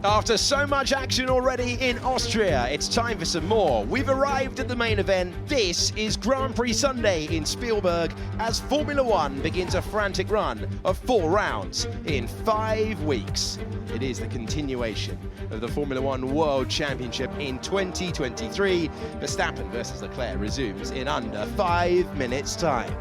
After so much action already in Austria, it's time for some more. We've arrived at the main event. This is Grand Prix Sunday in Spielberg as Formula One begins a frantic run of 4 rounds in 5 weeks. It is the continuation of the Formula One World Championship in 2023. Verstappen versus Leclerc resumes in under 5 minutes' time.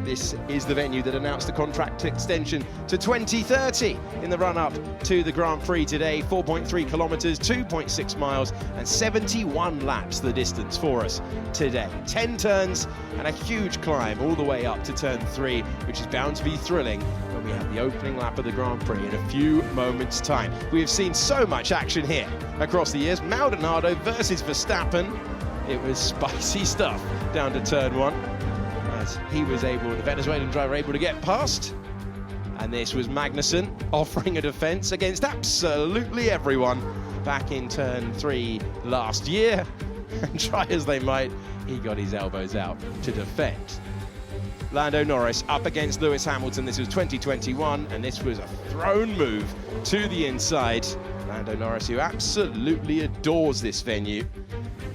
This is the venue that announced the contract extension to 2030 in the run-up to the Grand Prix today. 4.3 kilometres, 2.6 miles and 71 laps the distance for us today. 10 turns and a huge climb all the way up to turn 3, which is bound to be thrilling when we have the opening lap of the Grand Prix in a few moments' time. We have seen so much action here across the years. Maldonado versus Verstappen. It was spicy stuff down to turn 1. He was able, the Venezuelan driver, able to get past. And this was Magnussen offering a defence against absolutely everyone back in turn 3 last year. And try as they might, he got his elbows out to defend. Lando Norris up against Lewis Hamilton. This was 2021, and this was a thrown move to the inside. Lando Norris, who absolutely adores this venue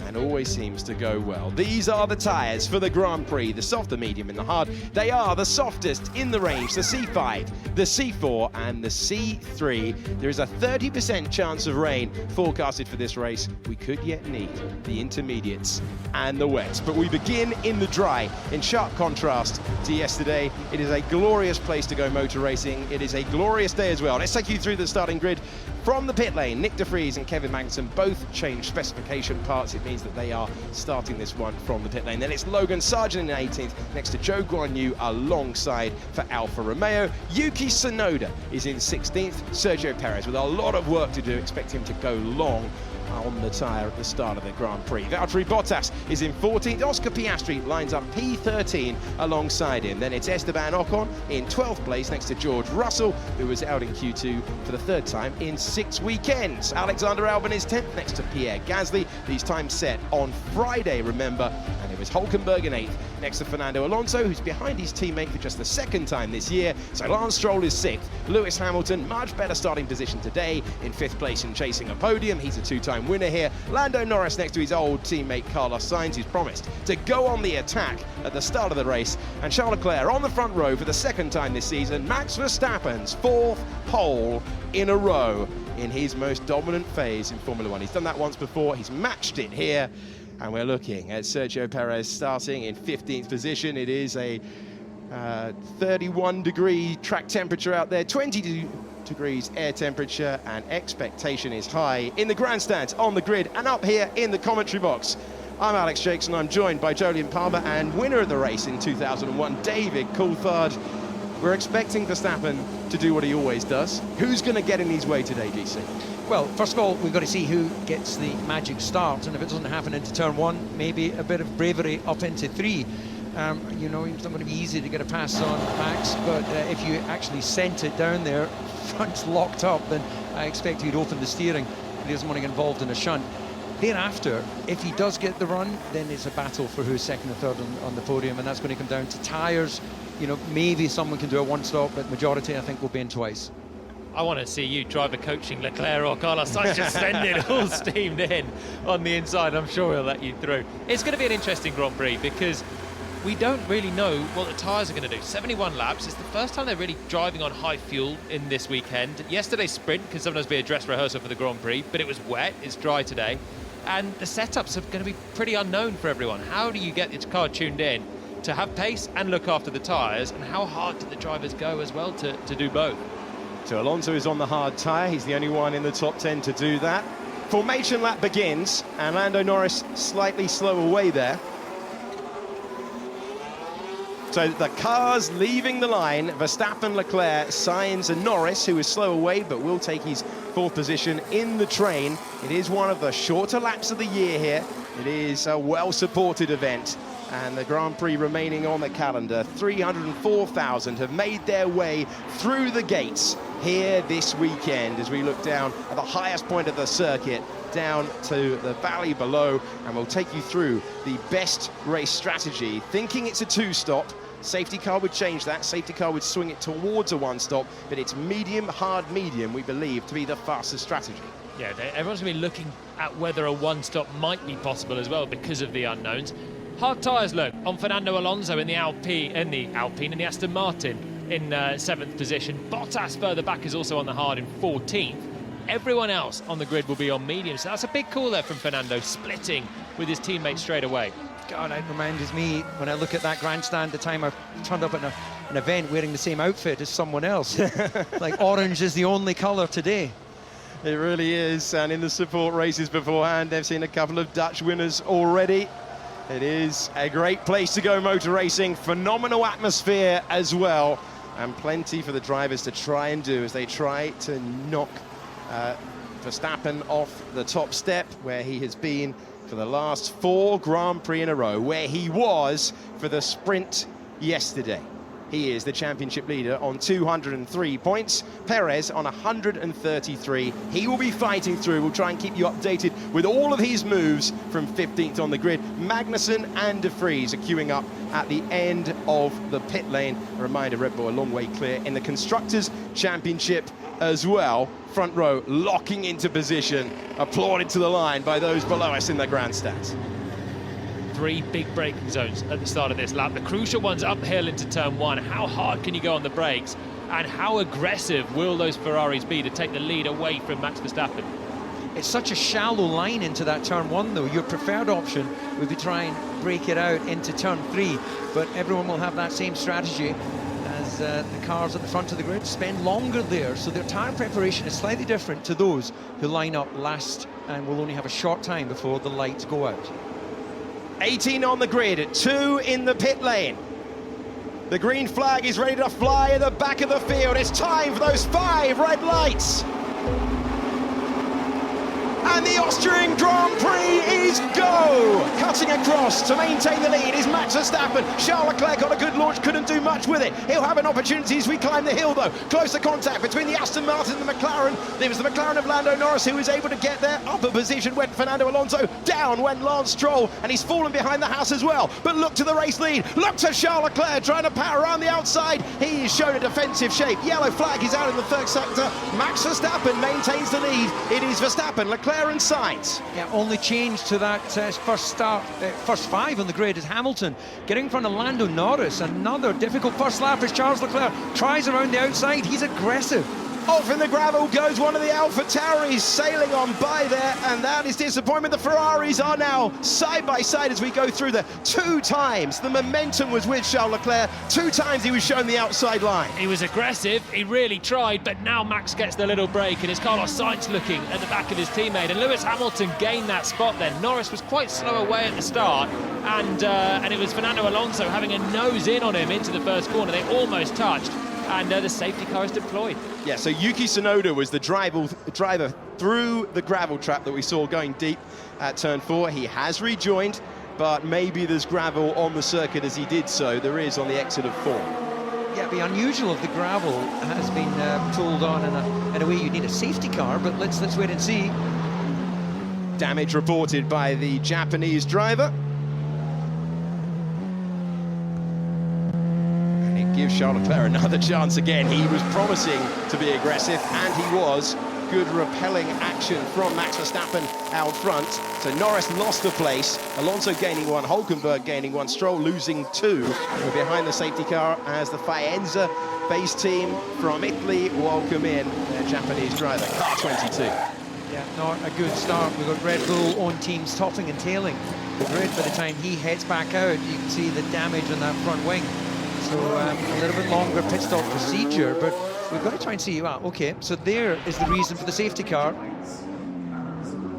and always seems to go well. These are the tyres for the Grand Prix, the soft, the medium and the hard. They are the softest in the range, the C5, the C4 and the C3. There is a 30% chance of rain forecasted for this race. We could yet need the intermediates and the wets, but we begin in the dry, in sharp contrast to yesterday. It is a glorious place to go motor racing. It is a glorious day as well. Let's take you through the starting grid. From the pit lane, Nick de Vries and Kevin Magnussen both changed specification parts. It means that they are starting this one from the pit lane. Then it's Logan Sargent in 18th, next to Zhou Guanyu alongside for Alfa Romeo. Yuki Tsunoda is in 16th. Sergio Perez with a lot of work to do. Expect him to go long on the tyre at the start of the Grand Prix. Valtteri Bottas is in 14th. Oscar Piastri lines up P13 alongside him. Then it's Esteban Ocon in 12th place next to George Russell, who was out in Q2 for the 3rd time in 6 weekends. Alexander Albon is 10th next to Pierre Gasly. These times set on Friday, remember, and it was Hülkenberg in 8th next to Fernando Alonso, who's behind his teammate for just the 2nd time this year. So Lance Stroll is 6th. Lewis Hamilton, much better starting position today, in 5th place and chasing a podium. He's a 2-time winner here. Lando Norris next to his old teammate Carlos Sainz, who's promised to go on the attack at the start of the race. And Charles Leclerc on the front row for the 2nd time this season. Max Verstappen's 4th pole in a row in his most dominant phase in Formula One. He's done that once before. He's matched it here. And we're looking at Sergio Perez starting in 15th position. It is a 31-degree track temperature out there, 22 degrees air temperature, and expectation is high in the grandstands, on the grid, and up here in the commentary box. I'm Alex Jakes, and I'm joined by Jolyon Palmer and winner of the race in 2001, David Coulthard. We're expecting Verstappen to do what he always does. Who's going to get in his way today, DC? Well, first of all, we've got to see who gets the magic start, and if it doesn't happen into turn 1, maybe a bit of bravery up into 3. You know, it's not going to be easy to get a pass on Max, but if you actually sent it down there, front's locked up, then I expect he'd open the steering. He doesn't want to get involved in a shunt. Thereafter, if he does get the run, then it's a battle for who's 2nd and 3rd on the podium, and that's going to come down to tyres. You know, maybe someone can do a one-stop, but majority, I think, will be in twice. I want to see you driver coaching Leclerc or Carlos Sainz, just send it all steamed in on the inside. I'm sure he'll let you through. It's going to be an interesting Grand Prix because we don't really know what the tyres are going to do. 71 laps. It's the first time they're really driving on high fuel in this weekend. Yesterday's sprint can sometimes be a dress rehearsal for the Grand Prix, but it was wet. It's dry today. And the setups are going to be pretty unknown for everyone. How do you get your car tuned in to have pace and look after the tyres? And how hard do the drivers go as well to do both? So Alonso is on the hard tyre. He's the only one in the top 10 to do that. Formation lap begins, and Lando Norris slightly slow away there. So the cars leaving the line, Verstappen, Leclerc, Sainz and Norris, who is slow away but will take his 4th position in the train. It is one of the shorter laps of the year here. It is a well-supported event, and the Grand Prix remaining on the calendar. 304,000 have made their way through the gates here this weekend as we look down at the highest point of the circuit, down to the valley below, and we'll take you through the best race strategy. Thinking it's a 2-stop, Safety car would change that. Safety car would swing it towards a one-stop, but it's medium, hard medium, we believe, to be the fastest strategy. Yeah, everyone's going to be looking at whether a one-stop might be possible as well because of the unknowns. Hard tyres, look, on Fernando Alonso in the Alpine, in the Aston Martin in 7th position. Bottas further back is also on the hard in 14th. Everyone else on the grid will be on medium, so that's a big call there from Fernando, splitting with his teammates straight away. God, it reminds me, when I look at that grandstand, the time I turned up at an event wearing the same outfit as someone else. Like, orange is the only colour today. It really is, and in the support races beforehand, they've seen a couple of Dutch winners already. It is a great place to go motor racing, phenomenal atmosphere as well, and plenty for the drivers to try and do as they try to knock Verstappen off the top step, where he has been for the last 4 Grand Prix in a row, where he was for the sprint yesterday. He is the championship leader on 203 points. Perez on 133. He will be fighting through. We'll try and keep you updated with all of his moves from 15th on the grid. Magnussen and De Vries are queuing up at the end of the pit lane. A reminder, Red Bull a long way clear in the Constructors' Championship as well. Front row locking into position, applauded to the line by those below us in the grandstands. 3 big braking zones at the start of this lap. The crucial ones uphill into turn 1. How hard can you go on the brakes? And how aggressive will those Ferraris be to take the lead away from Max Verstappen? It's such a shallow line into that turn 1, though. Your preferred option would be try and break it out into turn 3, but everyone will have that same strategy as the cars at the front of the grid spend longer there, so their tyre preparation is slightly different to those who line up last and will only have a short time before the lights go out. 18 on the grid, 2 in the pit lane. The green flag is ready to fly at the back of the field. It's time for those 5 red lights. And the Austrian Grand Prix is go! Cutting across to maintain the lead is Max Verstappen. Charles Leclerc got a good launch, couldn't do much with it. He'll have an opportunity as we climb the hill, though. Closer contact between the Aston Martin and the McLaren. There was the McLaren of Lando Norris who was able to get there. Upper position went Fernando Alonso. Down went Lance Stroll, and he's fallen behind the house as well. But look to the race lead. Look to Charles Leclerc trying to power around the outside. He's shown a defensive shape. Yellow flag is out in the 3rd sector. Max Verstappen maintains the lead. It is Verstappen, Leclerc and Sainz. Yeah, only change to that first 5 on the grid is Hamilton getting in front of Lando Norris. Another difficult first lap as Charles Leclerc tries around the outside. He's aggressive. Off in the gravel goes one of the Alpha Tauris, sailing on by there, and that is disappointment. The Ferraris are now side by side as we go through there. 2 times the momentum was with Charles Leclerc. 2 times he was shown the outside line. He was aggressive, he really tried, but now Max gets the little break, and it's Carlos Sainz looking at the back of his teammate, and Lewis Hamilton gained that spot then. Norris was quite slow away at the start, and it was Fernando Alonso having a nose in on him into the first corner. They almost touched, and the safety car is deployed. Yeah, so Yuki Tsunoda was the driver through the gravel trap that we saw going deep at turn 4. He has rejoined, but maybe there's gravel on the circuit as he did so. There is on the exit of 4. Yeah, it'd be unusual if the gravel has been pulled on in a way you need a safety car, but let's wait and see. Damage reported by the Japanese driver. Gives Charles Leclerc another chance again. He was promising to be aggressive, and he was. Good repelling action from Max Verstappen out front. So Norris lost the place. Alonso gaining 1, Hülkenberg gaining 1, Stroll losing 2. We're behind the safety car as the Faenza base team from Italy welcome in their Japanese driver, car 22. Yeah, not a good start. We've got Red Bull own teams topping and tailing the grid. By the time he heads back out, you can see the damage on that front wing. So a little bit longer pit stop procedure, but we've got to try and see. Okay, so there is the reason for the safety car.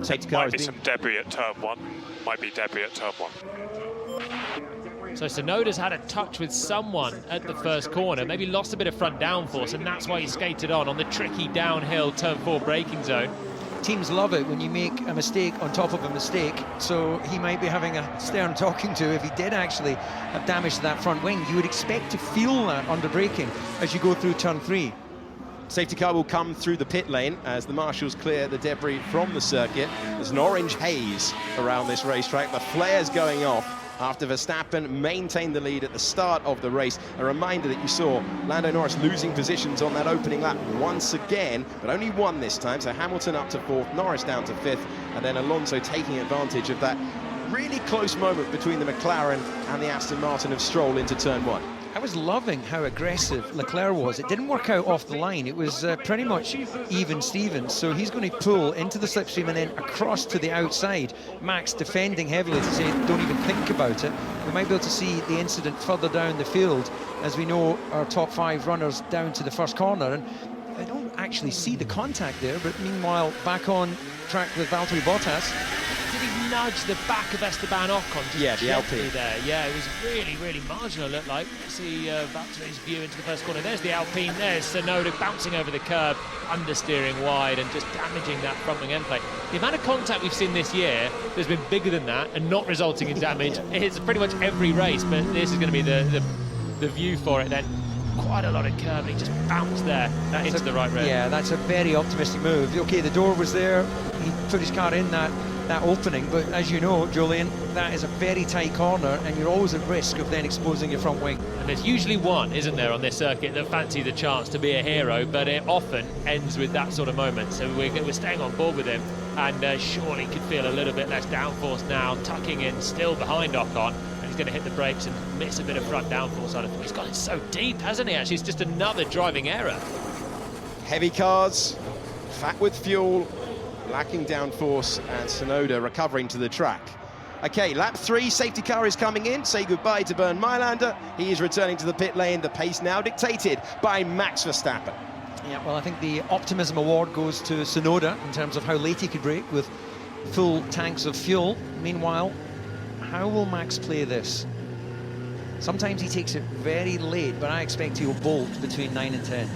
Safety car might be some debris at turn 1. Might be debris at turn 1. So Tsunoda's had a touch with someone at the first corner, maybe lost a bit of front downforce, and that's why he skated on the tricky downhill turn 4 braking zone. Teams love it when you make a mistake on top of a mistake, so he might be having a stern talking to if he did actually have damage to that front wing. You would expect to feel that under braking as you go through turn 3. Safety car will come through the pit lane as the marshals clear the debris from the circuit. There's an orange haze around this racetrack. The flares going off after Verstappen maintained the lead at the start of the race. A reminder that you saw Lando Norris losing positions on that opening lap once again, but only one this time. So Hamilton up to 4th, Norris down to 5th, and then Alonso taking advantage of that really close moment between the McLaren and the Aston Martin of Stroll into turn 1. I was loving how aggressive Leclerc was. It didn't work out off the line. It was pretty much even Stevens. So he's going to pull into the slipstream and then across to the outside. Max defending heavily to say, don't even think about it. We might be able to see the incident further down the field, as we know our top 5 runners down to the first corner. And I don't actually see the contact there, but meanwhile, back on track with Valtteri Bottas. Did he nudge the back of Esteban Ocon? Yeah, the Alpine. There. Yeah, it was really, really marginal, looked like. See Valtteri's view into the first corner. There's the Alpine, there's Tsunoda bouncing over the curb, understeering wide and just damaging that front wing end plate. The amount of contact we've seen this year has been bigger than that and not resulting in damage. It's pretty much every race, but this is going to be the view for it then. Quite a lot of curve, and he just bounced there into the right rear. Yeah, that's a very optimistic move. Okay, the door was there, he put his car in that opening, but as you know, Julian, that is a very tight corner and you're always at risk of then exposing your front wing. And there's usually one, isn't there, on this circuit that fancy the chance to be a hero, but it often ends with that sort of moment. So we're staying on board with him, and surely could feel a little bit less downforce now, tucking in still behind Ocon. He's going to hit the brakes and miss a bit of front downforce. He's got it so deep, hasn't he? Actually, it's just another driving error. Heavy cars, fat with fuel, lacking downforce, and Tsunoda recovering to the track. Okay, lap 3, safety car is coming in. Say goodbye to Bernd Maylander. He is returning to the pit lane. The pace now dictated by Max Verstappen. Yeah, well, I think the optimism award goes to Tsunoda in terms of how late he could brake with full tanks of fuel. Meanwhile, how will Max play this? Sometimes he takes it very late, but I expect he'll bolt between 9 and 10.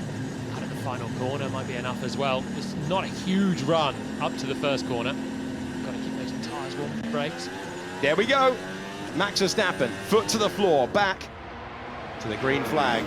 Out of the final corner might be enough as well. It's not a huge run up to the first corner. Got to keep those tyres warm with the brakes. There we go. Max Verstappen, foot to the floor, back to the green flag.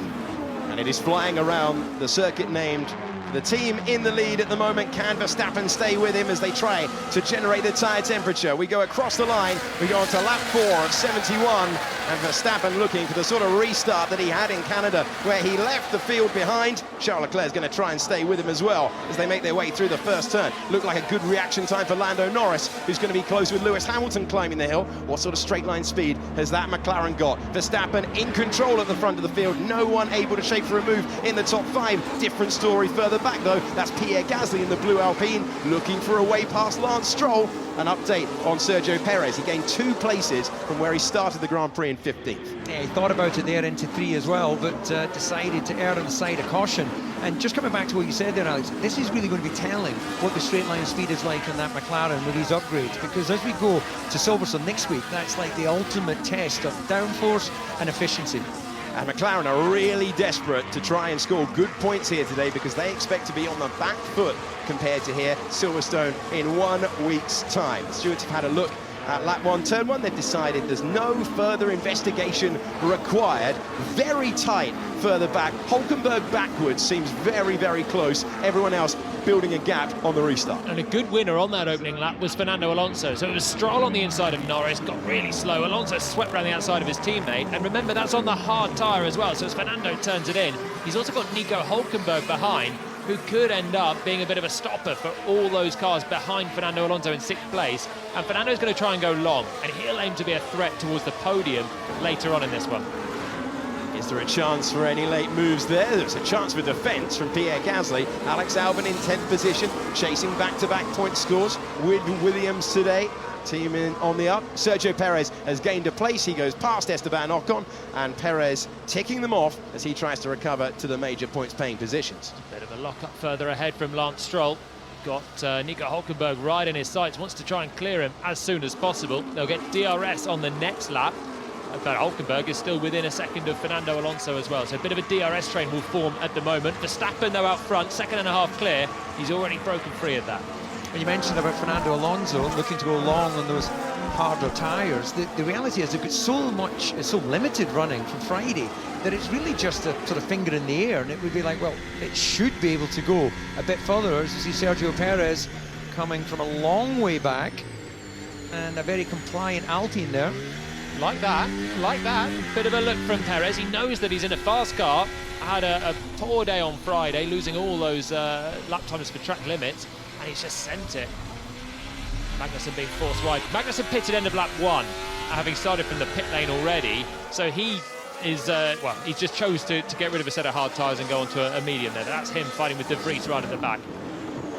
And it is flying around the circuit named. The team in the lead at the moment. Can Verstappen stay with him as they try to generate the tyre temperature? We go across the line. We go on to lap 4 of 71. And Verstappen looking for the sort of restart that he had in Canada, where he left the field behind. Charles Leclerc is going to try and stay with him as well as they make their way through the first turn. Looked like a good reaction time for Lando Norris, who's going to be close with Lewis Hamilton climbing the hill. What sort of straight line speed has that McLaren got? Verstappen in control at the front of the field. No one able to shape for a move in the top 5. Different story further back though. That's Pierre Gasly in the blue Alpine looking for a way past Lance Stroll. An update on Sergio Perez. He gained 2 places from where he started the Grand Prix in 15th. Yeah, he thought about it there into 3 as well, but decided to err on the side of caution. And just coming back to what you said there, Alex, this is really going to be telling what the straight line speed is like on that McLaren with these upgrades, because as we go to Silverstone next week, that's like the ultimate test of downforce and efficiency. And McLaren are really desperate to try and score good points here today, because they expect to be on the back foot compared to here, Silverstone, in 1 week's time. The stewards have had a look at lap 1, turn 1. They've decided there's no further investigation required. Very tight further back. Hulkenberg backwards seems very, very close. Everyone else building a gap on the restart. And a good winner on that opening lap was Fernando Alonso. So it was Stroll on the inside of Norris, got really slow. Alonso swept around the outside of his teammate. And remember, that's on the hard tyre as well. So as Fernando turns it in, he's also got Nico Hulkenberg behind, who could end up being a bit of a stopper for all those cars behind Fernando Alonso in 6th place. And Fernando's going to try and go long, and he'll aim to be a threat towards the podium later on in this one. Is there a chance for any late moves there? There's a chance for defence from Pierre Gasly. Alex Albon in 10th position, chasing back-to-back point scores with Williams today. Team in on the up. Sergio Perez has gained a place. He goes past Esteban Ocon, and Perez ticking them off as he tries to recover to the major points-paying positions. Bit of a lock-up further ahead from Lance Stroll. Got Nico Hulkenberg right in his sights, wants to try and clear him as soon as possible. They'll get DRS on the next lap, but Hulkenberg is still within a second of Fernando Alonso as well. So a bit of a DRS train will form at the moment. Verstappen, though, out front, 2.5 clear. He's already broken free of that. When you mentioned about Fernando Alonso looking to go long on those harder tyres, the reality is they've got so limited running from Friday that it's really just a sort of finger in the air, and it would be like, well, it should be able to go a bit further. As you see Sergio Perez coming from a long way back, and a very compliant Alpine there. Like that, like that. Bit of a look from Perez. He knows that he's in a fast car. Had a poor day on Friday, losing all those lap times for track limits, and he's just sent it. Magnussen being forced wide. Magnussen pitted end of lap 1, having started from the pit lane already. So he is, well, he just chose to get rid of a set of hard tyres and go onto a medium there. That's him fighting with De Vries right at the back.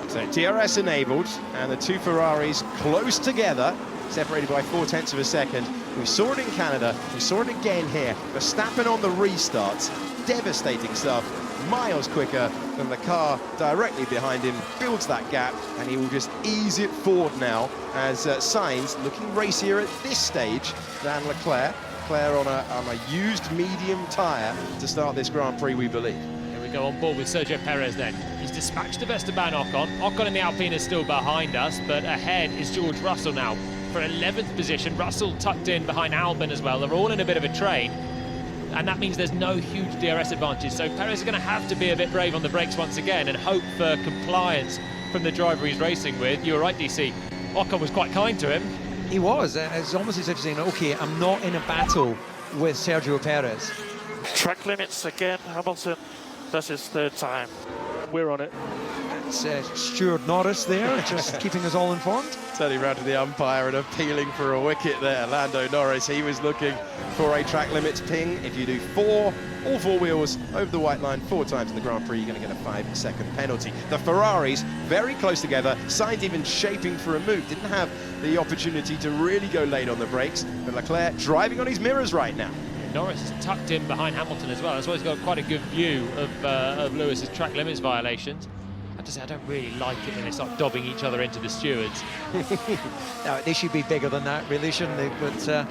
So DRS enabled, and the two Ferraris close together, separated by 0.4 of a second. We saw it in Canada, we saw it again here. Verstappen on the restarts, devastating stuff, miles quicker than the car directly behind him, builds that gap, and he will just ease it forward now as Sainz looking racier at this stage than Leclerc. Leclerc on a used medium tyre to start this Grand Prix, we believe. Here we go on board with Sergio Perez then. He's dispatched of Esteban Ocon. Ocon in the Alpine is still behind us, but ahead is George Russell now for 11th position. Russell tucked in behind Albon as well. They're all in a bit of a train, and that means there's no huge DRS advantage. So Perez is going to have to be a bit brave on the brakes once again and hope for compliance from the driver he's racing with. You were right, DC. Ocon was quite kind to him. He was. It's almost as if saying, OK, I'm not in a battle with Sergio Perez. Track limits again, Hamilton. That's his third time. We're on it. That's Stuart Norris there, just keeping us all informed. Turning round to the umpire and appealing for a wicket there. Lando Norris, he was looking for a track limits ping. If you do all four wheels over the white line 4 times in the Grand Prix, you're going to get a 5-second penalty. The Ferraris very close together. Sainz even shaping for a move. Didn't have the opportunity to really go late on the brakes. But Leclerc driving on his mirrors right now. Norris is tucked in behind Hamilton as well. That's why he's got quite a good view of Lewis's track limits violations. I have to say, I don't really like it when they start dobbing each other into the stewards. Now, they should be bigger than that, really, shouldn't they? But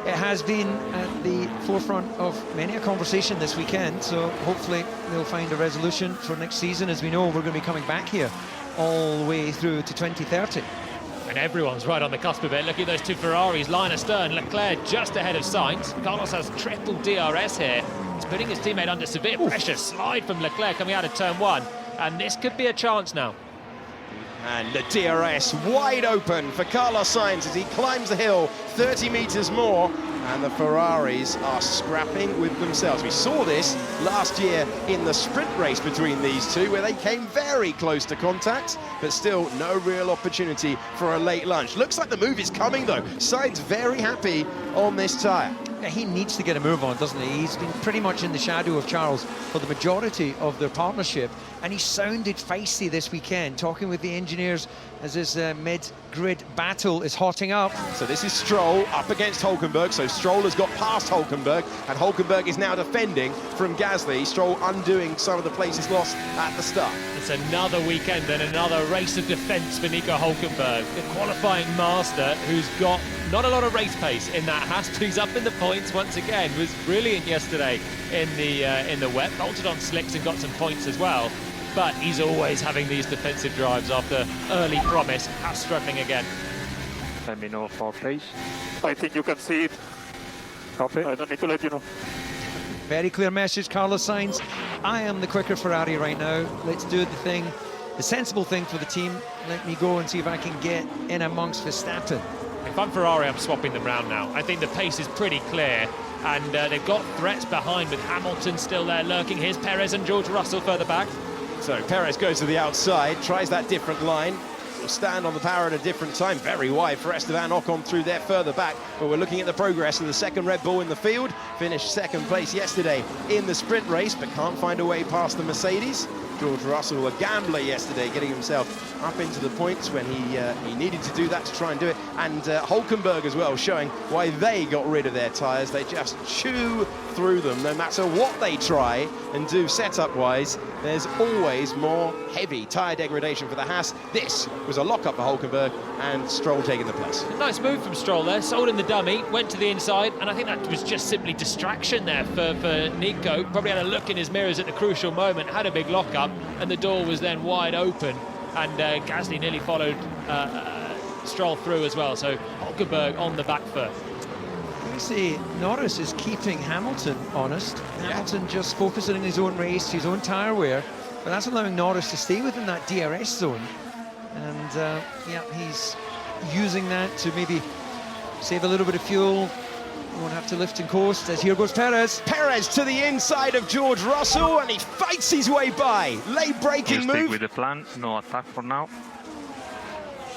it has been at the forefront of many a conversation this weekend, so hopefully they'll find a resolution for next season. As we know, we're going to be coming back here all the way through to 2030. And everyone's right on the cusp of it. Look at those two Ferraris, line astern. Leclerc just ahead of Sainz. Carlos has triple DRS here. He's putting his teammate under severe pressure. Slide from Leclerc coming out of turn 1. And this could be a chance now. And the DRS wide open for Carlos Sainz as he climbs the hill 30 metres more. And the Ferraris are scrapping with themselves. We saw this last year in the sprint race between these two, where they came very close to contact, but still no real opportunity for a late lunch. Looks like the move is coming, though. Sainz very happy on this tyre. He needs to get a move on, doesn't he? He's been pretty much in the shadow of Charles for the majority of their partnership, and he sounded feisty this weekend, talking with the engineers as this mid-grid battle is hotting up. So this is Stroll up against Hulkenberg. So Stroll has got past Hulkenberg, and Hulkenberg is now defending from Gasly. Stroll undoing some of the places lost at the start. It's another weekend and another race of defence for Nico Hulkenberg, the qualifying master who's got not a lot of race pace in that Haas, but he's up in the points once again. Was brilliant yesterday in the wet, bolted on slicks and got some points as well. But he's always having these defensive drives after early promise. Haas struggling again. Let me know for place. I think you can see it. Copy. I don't need to let you know. Very clear message, Carlos Sainz. I am the quicker Ferrari right now. Let's do the sensible thing for the team. Let me go and see if I can get in amongst Verstappen. If I'm Ferrari, I'm swapping them round now. I think the pace is pretty clear, and they've got threats behind with Hamilton still there lurking. Here's Perez and George Russell further back. So Perez goes to the outside, tries that different line. Will stand on the power at a different time. Very wide for Esteban Ocon through there further back. But we're looking at the progress of the second Red Bull in the field. Finished second place yesterday in the sprint race, but can't find a way past the Mercedes. George Russell, a gambler yesterday, getting himself up into the points when he needed to do that to try and do it. And Hulkenberg as well, showing why they got rid of their tyres. They just chew through them, no matter what they try and do setup-wise. There's always more heavy tyre degradation for the Haas. This was a lock-up for Hulkenberg, and Stroll taking the place. A nice move from Stroll there, sold in the dummy, went to the inside, and I think that was just simply distraction there for Nico. Probably had a look in his mirrors at the crucial moment, had a big lock-up, and the door was then wide open, and Gasly nearly followed Stroll through as well, so Hulkenberg on the back foot. I say Norris is keeping Hamilton honest. Hamilton just focusing on his own race, his own tyre wear, but that's allowing Norris to stay within that DRS zone. And yeah, he's using that to maybe save a little bit of fuel, You won't have to lift and coast as here goes Perez. Perez to the inside of George Russell, and he fights his way by. Late braking You stick move. with the plan, no attack for now.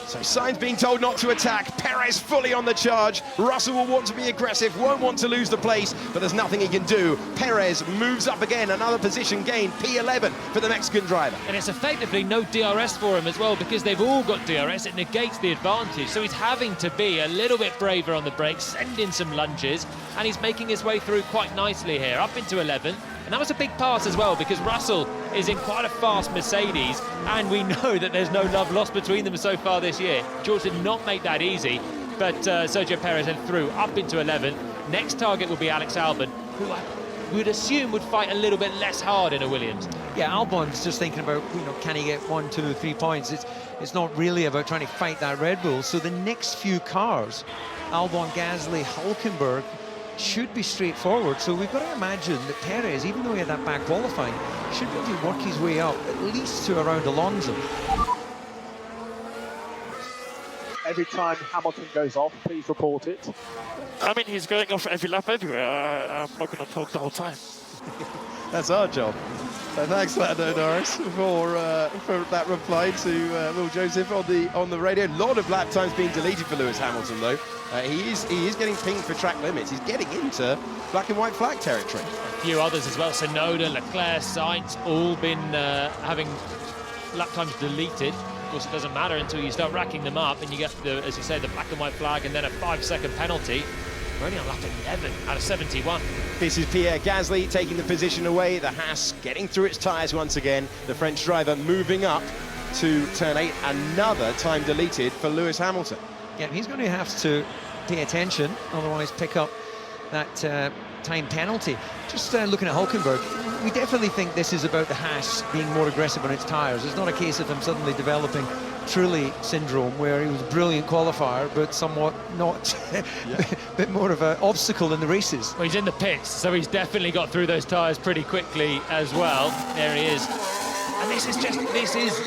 So Sainz being told not to attack, Perez fully on the charge. Russell will want to be aggressive, won't want to lose the place, but there's nothing he can do. Perez moves up again, another position gain, P11 for the Mexican driver. And it's effectively no DRS for him as well, because they've all got DRS. It negates the advantage, so he's having to be a little bit braver on the brakes, send in some lunges, and he's making his way through quite nicely here, up into 11. And that was a big pass as well, because Russell is in quite a fast Mercedes, and we know that there's no love lost between them so far this year. George did not make that easy, but Sergio Perez then through up into 11. Next target will be Alex Albon, who I would assume would fight a little bit less hard in a Williams. Yeah, Albon's just thinking about, can he get 1, 2, 3 points? It's not really about trying to fight that Red Bull. So the next few cars, Albon, Gasly, Hülkenberg, should be straightforward. So we've got to imagine that Perez, even though he had that bad qualifying, should be able to work his way up at least to around Alonso. Every time Hamilton goes off, please report it. I mean, he's going off every lap everywhere. I'm not going to talk the whole time. That's our job. So thanks, Lando Norris, for that reply to Will Joseph on the radio. A lot of lap times being deleted for Lewis Hamilton, though. He is getting pinged for track limits. He's getting into black and white flag territory. A few others as well. Tsunoda, Leclerc, Sainz, all been having lap times deleted. Of course, it doesn't matter until you start racking them up and you get, as you say, the black and white flag and then a 5-second penalty. We're only on lap 11 out of 71. This is Pierre Gasly taking the position away. The Haas getting through its tyres once again. The French driver moving up to turn 8. Another time deleted for Lewis Hamilton. Yeah, he's going to have to pay attention, otherwise pick up that time penalty. Just looking at Hülkenberg, we definitely think this is about the Haas being more aggressive on its tyres. It's not a case of him suddenly developing Trulli syndrome, where he was a brilliant qualifier, but somewhat not, a bit more of an obstacle in the races. Well, he's in the pits, so he's definitely got through those tyres pretty quickly as well. There he is. And this is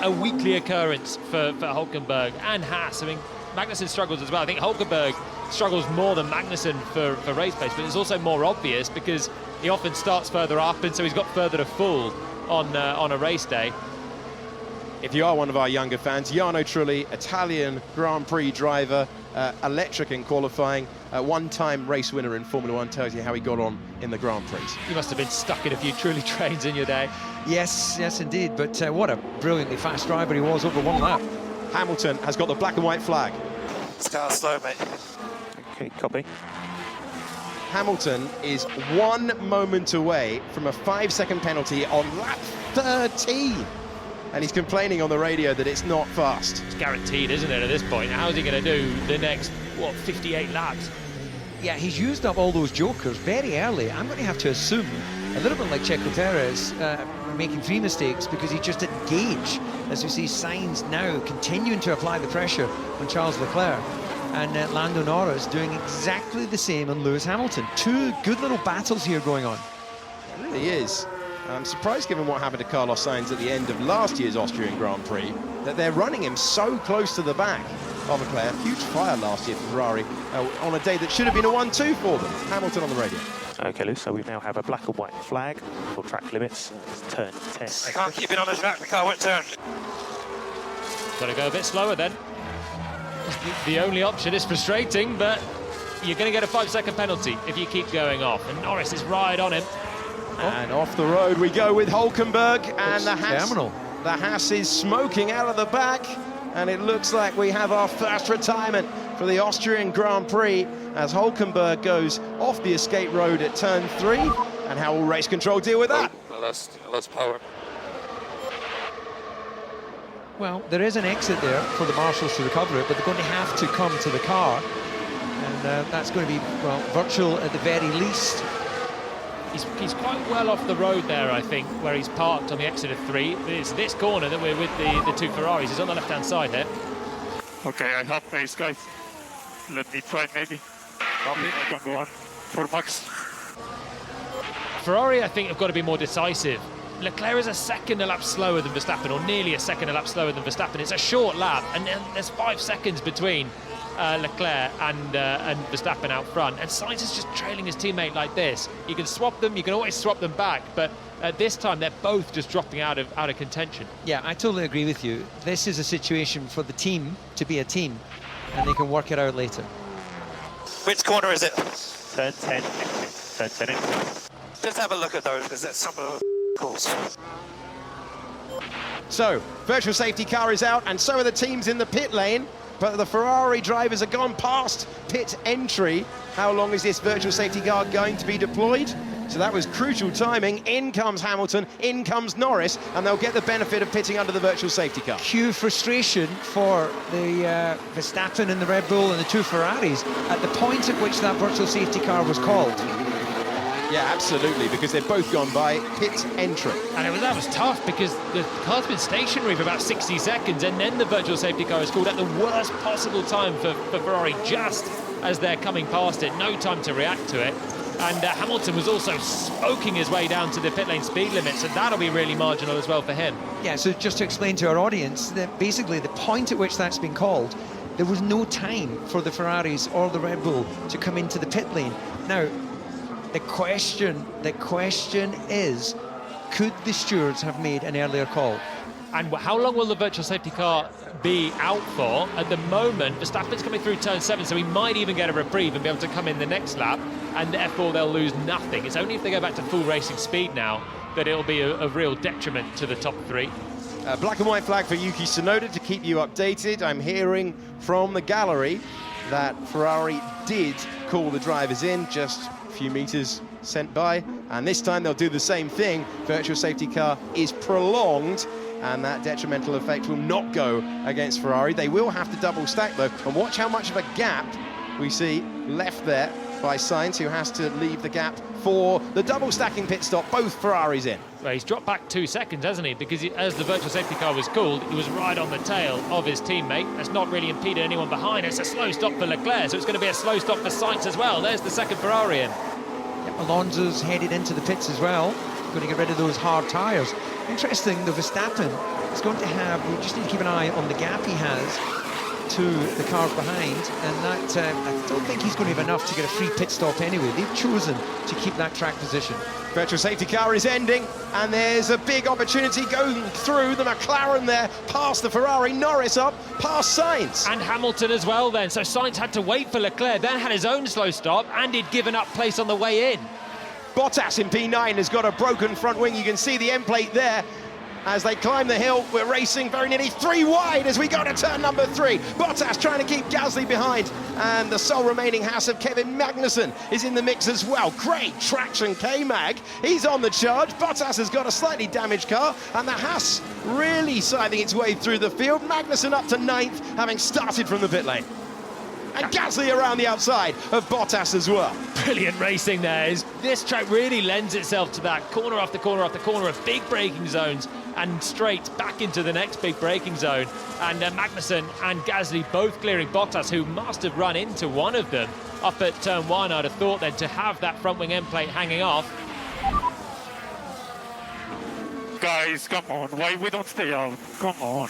a weekly occurrence for Hülkenberg and Haas. I mean, Magnussen struggles as well. I think Hülkenberg struggles more than Magnussen for race pace, but it's also more obvious because he often starts further up, and so he's got further to fall on a race day. If you are one of our younger fans, Jarno Trulli, Italian Grand Prix driver, electric in qualifying, one-time race winner in Formula 1, tells you how he got on in the Grand Prix. You must have been stuck in a few Trulli trains in your day. Yes, indeed, but what a brilliantly fast driver he was over one lap. Hamilton has got the black and white flag. Start slow, mate. Okay, copy. Hamilton is 1 moment away from a 5-second penalty on lap 13. And he's complaining on the radio that it's not fast. It's guaranteed, isn't it, at this point? How's he going to do the next, 58 laps? Yeah, he's used up all those jokers very early. I'm going to have to assume, a little bit like Checo Perez, making 3 mistakes because he just didn't gauge. As we see Sainz now continuing to apply the pressure on Charles Leclerc. And Lando Norris doing exactly the same on Lewis Hamilton. 2 good little battles here going on. It really is. I'm surprised, given what happened to Carlos Sainz at the end of last year's Austrian Grand Prix, that they're running him so close to the back of Leclerc. Huge fire last year for Ferrari on a day that should have been a 1-2 for them. Hamilton on the radio. Okay, Lou, so we now have a black and white flag for track limits. It's turn 10. I can't keep it on the track, the car won't turn. Got to go a bit slower then. The only option is frustrating, but you're going to get a 5-second penalty if you keep going off. And Norris is right on him. And off the road we go with Hülkenberg, and the Haas is smoking out of the back, and it looks like we have our first retirement for the Austrian Grand Prix as Hülkenberg goes off the escape road at turn 3. And how will race control deal with that? I lost power. Well, there is an exit there for the marshals to recover it, but they're going to have to come to the car, and that's going to be, well, virtual at the very least. He's quite well off the road there, I think, where he's parked on the exit of 3. It's this corner that we're with the 2 Ferraris. He's on the left-hand side here. Okay, I have pace, guys. Let me try, maybe. I can go on for Max. Ferrari, I think, have got to be more decisive. Leclerc is a second a lap slower than Verstappen, or nearly a second a lap slower than Verstappen. It's a short lap, and then there's 5 seconds between. Leclerc and Verstappen out front, and Sainz is just trailing his teammate like this. You can swap them, you can always swap them back, but at this time they're both just dropping out of contention. Yeah, I totally agree with you. This is a situation for the team to be a team, and they can work it out later. Which corner is it? Turn 10. Turn 10. Just have a look at those, because that's some of the calls. So, virtual safety car is out, and so are the teams in the pit lane. But the Ferrari drivers have gone past pit entry. How long is this virtual safety car going to be deployed? So that was crucial timing. In comes Hamilton, in comes Norris, and they'll get the benefit of pitting under the virtual safety car. Cue frustration for the Verstappen and the Red Bull and the two Ferraris at the point at which that virtual safety car was called. Yeah, absolutely, because they've both gone by pit entry. And that was tough because the car's been stationary for about 60 seconds, and then the virtual safety car is called at the worst possible time for Ferrari, just as they're coming past it. No time to react to it. And Hamilton was also smoking his way down to the pit lane speed limit, so that'll be really marginal as well for him. Yeah, so just to explain to our audience, that basically the point at which that's been called, there was no time for the Ferraris or the Red Bull to come into the pit lane. Now, the question is, could the stewards have made an earlier call? And how long will the virtual safety car be out for? At the moment, Verstappen's coming through turn 7, so he might even get a reprieve and be able to come in the next lap, and therefore they'll lose nothing. It's only if they go back to full racing speed now that it'll be a real detriment to the top 3. Black and white flag for Yuki Tsunoda to keep you updated. I'm hearing from the gallery that Ferrari did call the drivers in, just a few meters sent by, and this time they'll do the same thing. Virtual safety car is prolonged, and that detrimental effect will not go against Ferrari. They will have to double stack though, and watch how much of a gap we see left there by Sainz, who has to leave the gap for the double stacking pit stop. Both Ferraris in. Well, he's dropped back 2 seconds, hasn't he? Because as the virtual safety car was called, he was right on the tail of his teammate. That's not really impeded anyone behind. It's a slow stop for Leclerc, so it's going to be a slow stop for Sainz as well. There's the second Ferrari in. Alonso's headed into the pits as well, going to get rid of those hard tyres. Interesting, the Verstappen is going to have, we just need to keep an eye on the gap he has to the cars behind, and that I don't think he's going to have enough to get a free pit stop anyway. They've chosen to keep that track position. Virtual safety car is ending, and there's a big opportunity going through the McLaren there, past the Ferrari, Norris up, past Sainz. And Hamilton as well then, so Sainz had to wait for Leclerc, then had his own slow stop, and he'd given up place on the way in. Bottas in P9 has got a broken front wing. You can see the end plate there. As they climb the hill, we're racing very nearly 3 wide as we go to turn number 3. Bottas trying to keep Gasly behind, and the sole remaining Haas of Kevin Magnussen is in the mix as well. Great traction, K-Mag. He's on the charge. Bottas has got a slightly damaged car, and the Haas really scything its way through the field. Magnussen up to 9th, having started from the pit lane. And Gasly around the outside of Bottas as well. Brilliant racing there. This track really lends itself to that corner after corner after corner of big braking zones, and straight back into the next big braking zone. And Magnussen and Gasly both clearing Bottas, who must have run into one of them up at turn 1, I'd have thought, then to have that front wing end plate hanging off. Guys, come on, why we don't stay out? Come on.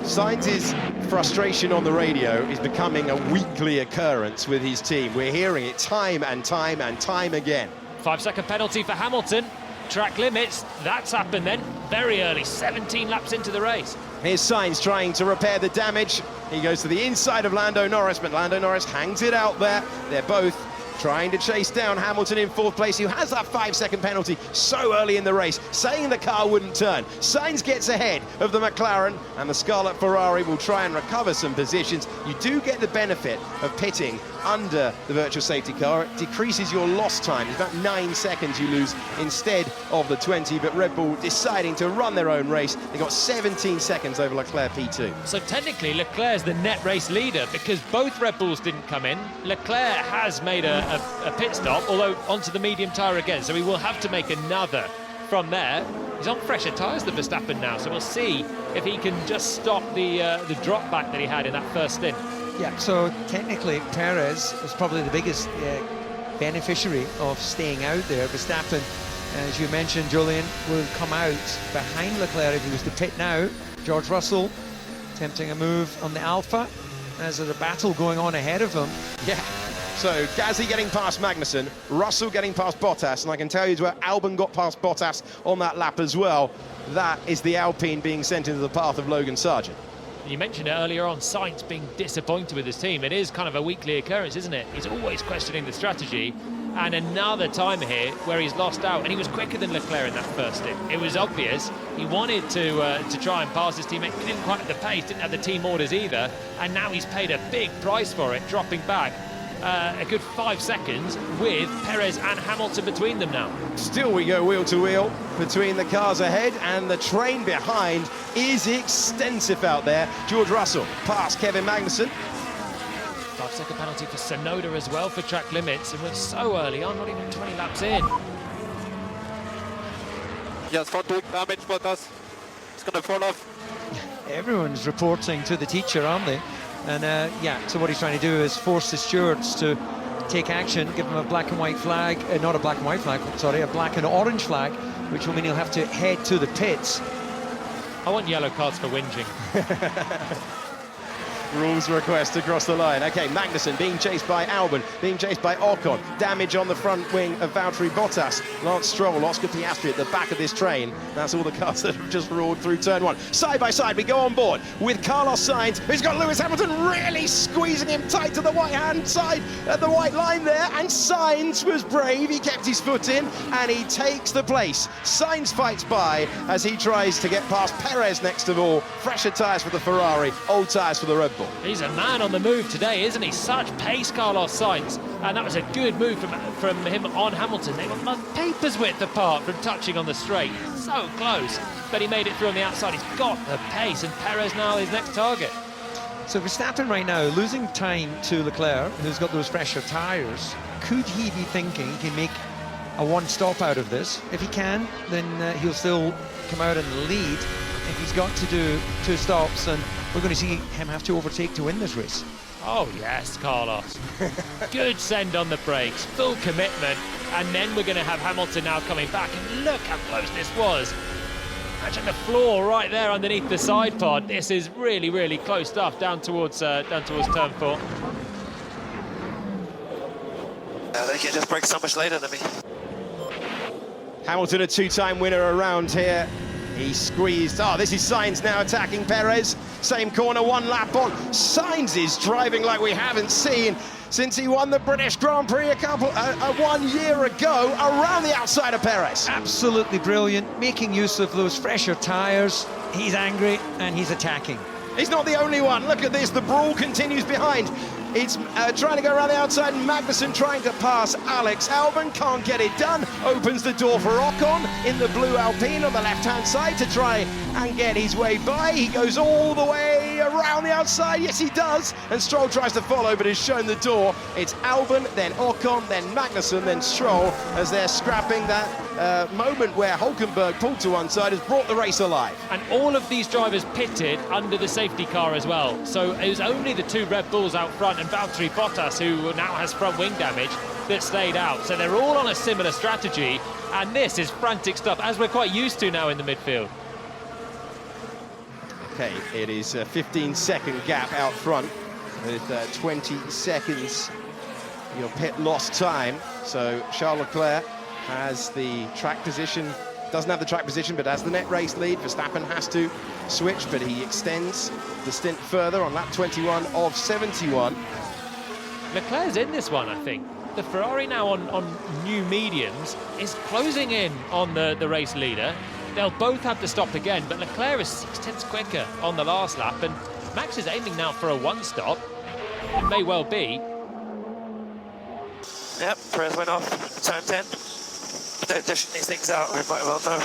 Sainz's frustration on the radio is becoming a weekly occurrence with his team. We're hearing it time and time and time again. 5-second penalty for Hamilton. Track limits, that's happened then, very early, 17 laps into the race. Here's Sainz trying to repair the damage. He goes to the inside of Lando Norris, but Lando Norris hangs it out there. They're both trying to chase down Hamilton in 4th place, who has that 5-second penalty so early in the race, saying the car wouldn't turn. Sainz gets ahead of the McLaren, and the Scarlet Ferrari will try and recover some positions. You do get the benefit of pitting under the virtual safety car. It decreases your lost time. It's about 9 seconds you lose instead of the 20, but Red Bull deciding to run their own race. They got 17 seconds over Leclerc P2. So technically Leclerc's the net race leader because both Red Bulls didn't come in. Leclerc has made a pit stop, although onto the medium tyre again, so he will have to make another from there. He's on fresher tyres than Verstappen now, so we'll see if he can just stop the drop back that he had in that first stint. Yeah, so technically Perez is probably the biggest beneficiary of staying out there. Verstappen, as you mentioned, Julian, will come out behind Leclerc if he was to pit now. George Russell Attempting a move on the Alpha, as there's a battle going on ahead of them. Yeah. So Gasly getting past Magnussen, Russell getting past Bottas, and I can tell you where Albon got past Bottas on that lap as well. That is the Alpine being sent into the path of Logan Sargent. You mentioned it earlier on, Sainz being disappointed with his team. It is kind of a weekly occurrence, isn't it? He's always questioning the strategy. And another time here where he's lost out, and he was quicker than Leclerc in that first stint. It was obvious he wanted to try and pass his teammate. He didn't quite have the pace, didn't have the team orders either, and now he's paid a big price for it, dropping back a good 5 seconds with Perez and Hamilton between them now. Still we go wheel to wheel between the cars ahead, and the train behind is extensive out there. George Russell past Kevin Magnussen. 5-second penalty for Sonoda as well for track limits, and we're so early on, not even 20 laps in. Yes, for doing damage, Bottas. It's gonna fall off. Everyone's reporting to the teacher, aren't they? And yeah, so what he's trying to do is force the stewards to take action, give him a black and white flag, not a black and white flag, sorry, a black and orange flag, which will mean he'll have to head to the pits. I want yellow cards for whinging. Rules request across the line. Okay, Magnussen being chased by Albon, being chased by Ocon. Damage on the front wing of Valtteri Bottas. Lance Stroll, Oscar Piastri at the back of this train. That's all the cars that have just roared through turn one. Side by side, we go on board with Carlos Sainz, who's got Lewis Hamilton really squeezing him tight to the right-hand side at the white line there. And Sainz was brave. He kept his foot in, and he takes the place. Sainz fights by as he tries to get past Perez next of all. Fresher tyres for the Ferrari, old tyres for the Red Bull. He's a man on the move today, isn't he? Such pace, Carlos Sainz. And that was a good move from him on Hamilton. They were papers width apart from touching on the straight. So close. But he made it through on the outside. He's got the pace, and Perez now his next target. So Verstappen right now losing time to Leclerc, who's got those fresher tyres. Could he be thinking he can make a one-stop out of this? If he can, then he'll still come out in the lead. If he's got to do 2 stops, and we're going to see him have to overtake to win this race. Oh yes, Carlos. Good send on the brakes, full commitment, and then we're going to have Hamilton now coming back, and look how close this was. Imagine the floor right there underneath the side pod. This is really, really close stuff down towards turn 4. They can just break so much later than me. Hamilton, a 2-time winner around here. He squeezed. Oh, this is Sainz now attacking Perez. Same corner, 1 lap on. Sainz is driving like we haven't seen since he won the British Grand Prix 1 year ago around the outside of Perez. Absolutely brilliant, making use of those fresher tyres. He's angry and he's attacking. He's not the only one. Look at this. The brawl continues behind. It's trying to go around the outside. Magnussen trying to pass Alex Albon. Can't get it done. Opens the door for Ocon in the blue Alpine on the left-hand side to try and get his way by. He goes all the way around the outside. Yes, he does. And Stroll tries to follow, but is shown the door. It's Albon, then Ocon, then Magnussen, then Stroll as they're scrapping that moment where Hülkenberg pulled to one side has brought the race alive. And all of these drivers pitted under the safety car as well. So it was only the 2 Red Bulls out front and Valtteri Bottas, who now has front wing damage, that stayed out. So they're all on a similar strategy, and this is frantic stuff, as we're quite used to now in the midfield. Okay, it is a 15-second gap out front with 20 seconds your pit lost time. So Charles Leclerc has the track position, doesn't have the track position, but has the net race lead. Verstappen has to switch, but he extends the stint further on lap 21 of 71. Leclerc's in this one, I think. The Ferrari now on new mediums is closing in on the race leader. They'll both have to stop again, but Leclerc is 6/10 quicker on the last lap, and Max is aiming now for a 1-stop. It may well be. Yep, Perez went off, turn 10. Don't dish these things out, we might well know.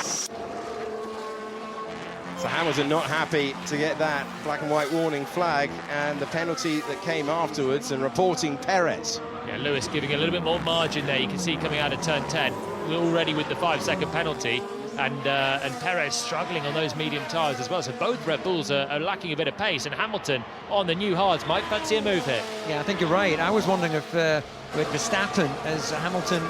So Hamilton not happy to get that black and white warning flag and the penalty that came afterwards, and reporting Perez. Yeah, Lewis giving a little bit more margin there. You can see coming out of turn 10, already with the 5-second penalty, and Perez struggling on those medium tyres as well. So both Red Bulls are lacking a bit of pace, and Hamilton on the new hards might fancy a move here. Yeah, I think you're right. I was wondering if with Verstappen, as Hamilton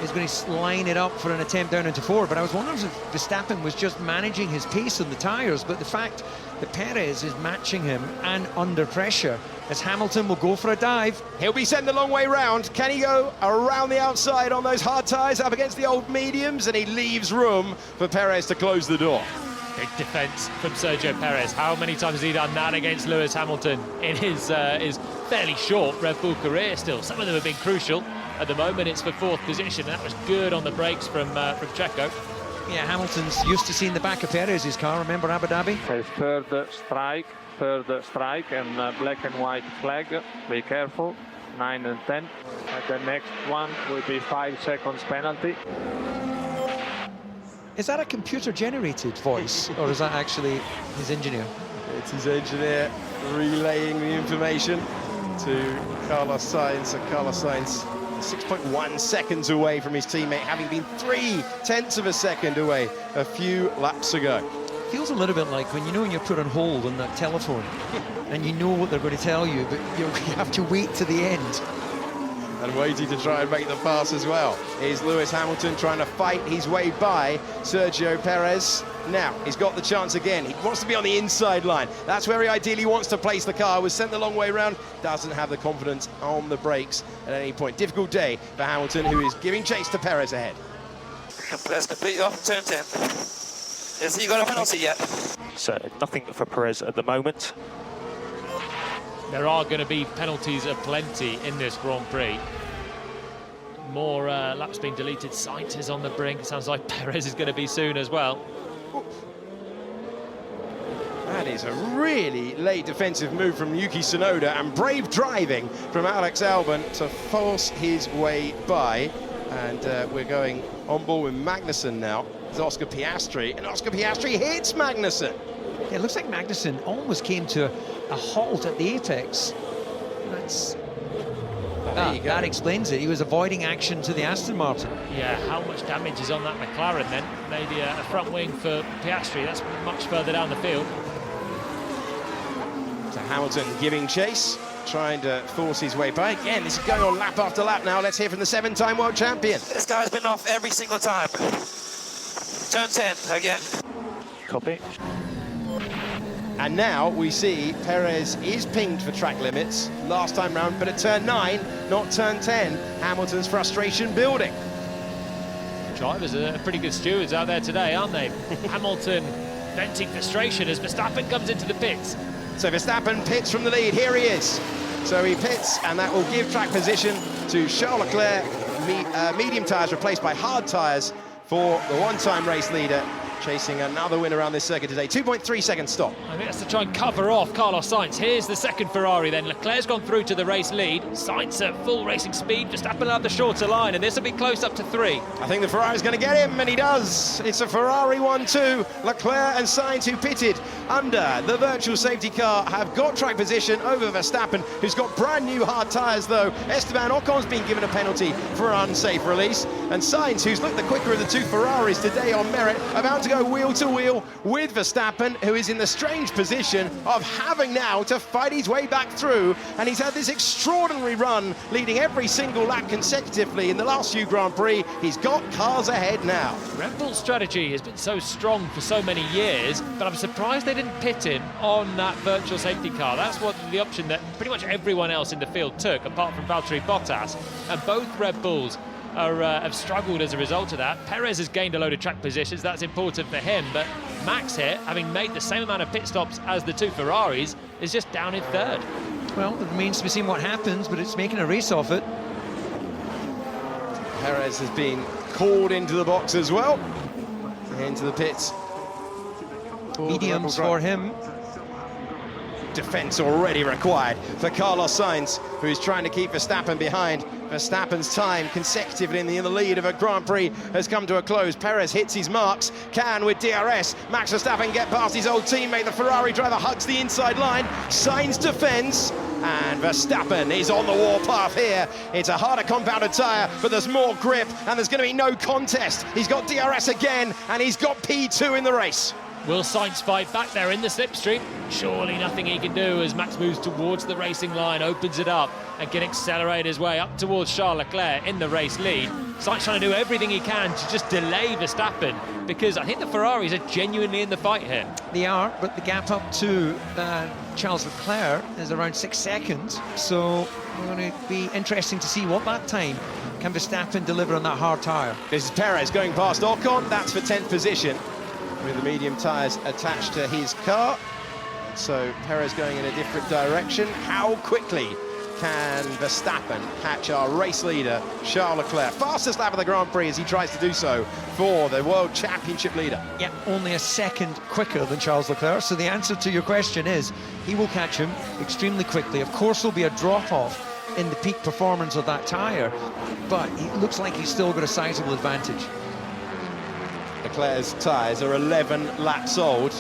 is going to line it up for an attempt down into 4. But I was wondering if Verstappen was just managing his pace on the tyres. But the fact that Perez is matching him and under pressure, as Hamilton will go for a dive. He'll be sent the long way round. Can he go around the outside on those hard tyres up against the old mediums? And he leaves room for Perez to close the door. Big defence from Sergio Perez. How many times has he done that against Lewis Hamilton in his fairly short Red Bull career still? Some of them have been crucial. At the moment, it's for 4th position. That was good on the brakes from Checo. Yeah, Hamilton's used to seeing the back of Perez's car. Remember Abu Dhabi? Okay, third strike and black and white flag. Be careful. 9 and 10. And the next one will be 5 seconds penalty. Is that a computer-generated voice, or is that actually his engineer? It's his engineer relaying the information to Carlos Sainz. So Carlos Sainz 6.1 seconds away from his teammate, having been 0.3 of a second away a few laps ago. Feels a little bit like when you're put on hold on that telephone and you know what they're going to tell you, but you have to wait to the end. And waiting to try and make the pass as well is Lewis Hamilton, trying to fight his way by Sergio Perez. Now, he's got the chance again. He wants to be on the inside line. That's where he ideally wants to place the car. Was sent the long way round. Doesn't have the confidence on the brakes at any point. Difficult day for Hamilton, who is giving chase to Perez ahead. Perez completely off turn 10. Has he got a penalty yet? So nothing for Perez at the moment. There are going to be penalties aplenty in this Grand Prix. More laps being deleted. Sainz is on the brink. It sounds like Perez is going to be soon as well. That is a really late defensive move from Yuki Tsunoda, and brave driving from Alex Albon to force his way by. And we're going on board with Magnussen now. It's Oscar Piastri, and Oscar Piastri hits Magnussen. Yeah, it looks like Magnussen almost came to a halt at the apex. That's... that explains it. He was avoiding action to the Aston Martin. Yeah, how much damage is on that McLaren then? Maybe a front wing for Piastri. That's much further down the field. So Hamilton giving chase, trying to force his way by. Again, this is going on lap after lap now. Let's hear from the 7-time world champion. This guy's been off every single time. Turn 10 again. Copy. And now we see Perez is pinged for track limits last time round, but at turn 9, not turn 10, Hamilton's frustration building. Drivers are pretty good stewards out there today, aren't they? Hamilton venting frustration as Verstappen comes into the pits. So Verstappen pits from the lead. Here he is. So he pits, and that will give track position to Charles Leclerc. Medium tyres replaced by hard tyres for the one-time race leader, chasing another win around this circuit today. 2.3 second stop. I think that's to try and cover off Carlos Sainz. Here's the second Ferrari then. Leclerc's gone through to the race lead. Sainz at full racing speed. Verstappen allowed the shorter line, and this will be close up to 3. I think the Ferrari's going to get him, and he does. It's a Ferrari 1-2. Leclerc and Sainz, who pitted under the virtual safety car, have got track position over Verstappen, who's got brand new hard tyres though. Esteban Ocon's been given a penalty for an unsafe release, and Sainz, who's looked the quicker of the two Ferraris today on merit, about to go wheel to wheel with Verstappen, who is in the strange position of having now to fight his way back through, and he's had this extraordinary run leading every single lap consecutively in the last few Grand Prix. He's got cars ahead now. Red Bull's strategy has been so strong for so many years, but I'm surprised they didn't pit him on that virtual safety car. That's what the option that pretty much everyone else in the field took, apart from Valtteri Bottas, and both Red Bulls have struggled as a result of that. Perez has gained a load of track positions, that's important for him, but Max here, having made the same amount of pit stops as the two Ferraris, is just down in third. Well, it remains to be seen what happens, but it's making a race of it. Perez has been called into the box as well, into the pits. Mediums for him. Defence already required for Carlos Sainz, who is trying to keep Verstappen behind. Verstappen's time consecutively in the lead of a Grand Prix has come to a close. Perez hits his marks, can with DRS. Max Verstappen get past his old teammate. The Ferrari driver hugs the inside line. Sainz defends, and Verstappen is on the warpath here. It's a harder compounded tyre, but there's more grip, and there's going to be no contest. He's got DRS again, and he's got P2 in the race. Will Sainz fight back there in the slipstream? Surely nothing he can do as Max moves towards the racing line, opens it up and can accelerate his way up towards Charles Leclerc in the race lead. Sainz trying to do everything he can to just delay Verstappen, because I think the Ferraris are genuinely in the fight here. They are, but the gap up to Charles Leclerc is around 6 seconds, so it's going to be interesting to see what that time can Verstappen deliver on that hard tyre. This is Perez going past Ocon, that's for 10th position, with the medium tyres attached to his car. So Perez going in a different direction. How quickly can Verstappen catch our race leader, Charles Leclerc? Fastest lap of the Grand Prix as he tries to do so for the World Championship leader. Yeah, only a second quicker than Charles Leclerc. So the answer to your question is he will catch him extremely quickly. Of course, there'll be a drop-off in the peak performance of that tyre, but it looks like he's still got a sizable advantage. Leclerc's tyres are 11 laps old.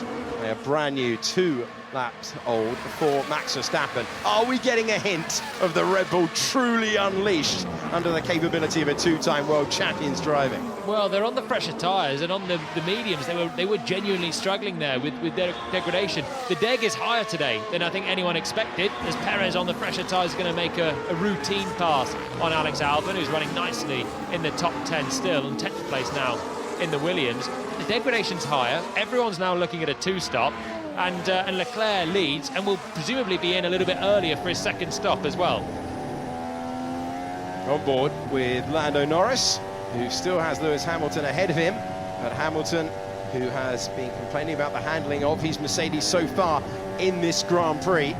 They are brand new, 2 laps old for Max Verstappen. Are we getting a hint of the Red Bull truly unleashed under the capability of a 2-time world champion's driving? Well, they're on the fresher tyres, and on the mediums they were genuinely struggling there with their degradation. The deg is higher today than I think anyone expected, as Perez on the fresher tyres is going to make a routine pass on Alex Albon, who's running nicely in the top 10 still, and 10th place now in the Williams. The degradation's higher, everyone's now looking at a 2-stop, and Leclerc leads and will presumably be in a little bit earlier for his second stop as well. On board with Lando Norris, who still has Lewis Hamilton ahead of him, but Hamilton, who has been complaining about the handling of his Mercedes so far in this Grand Prix.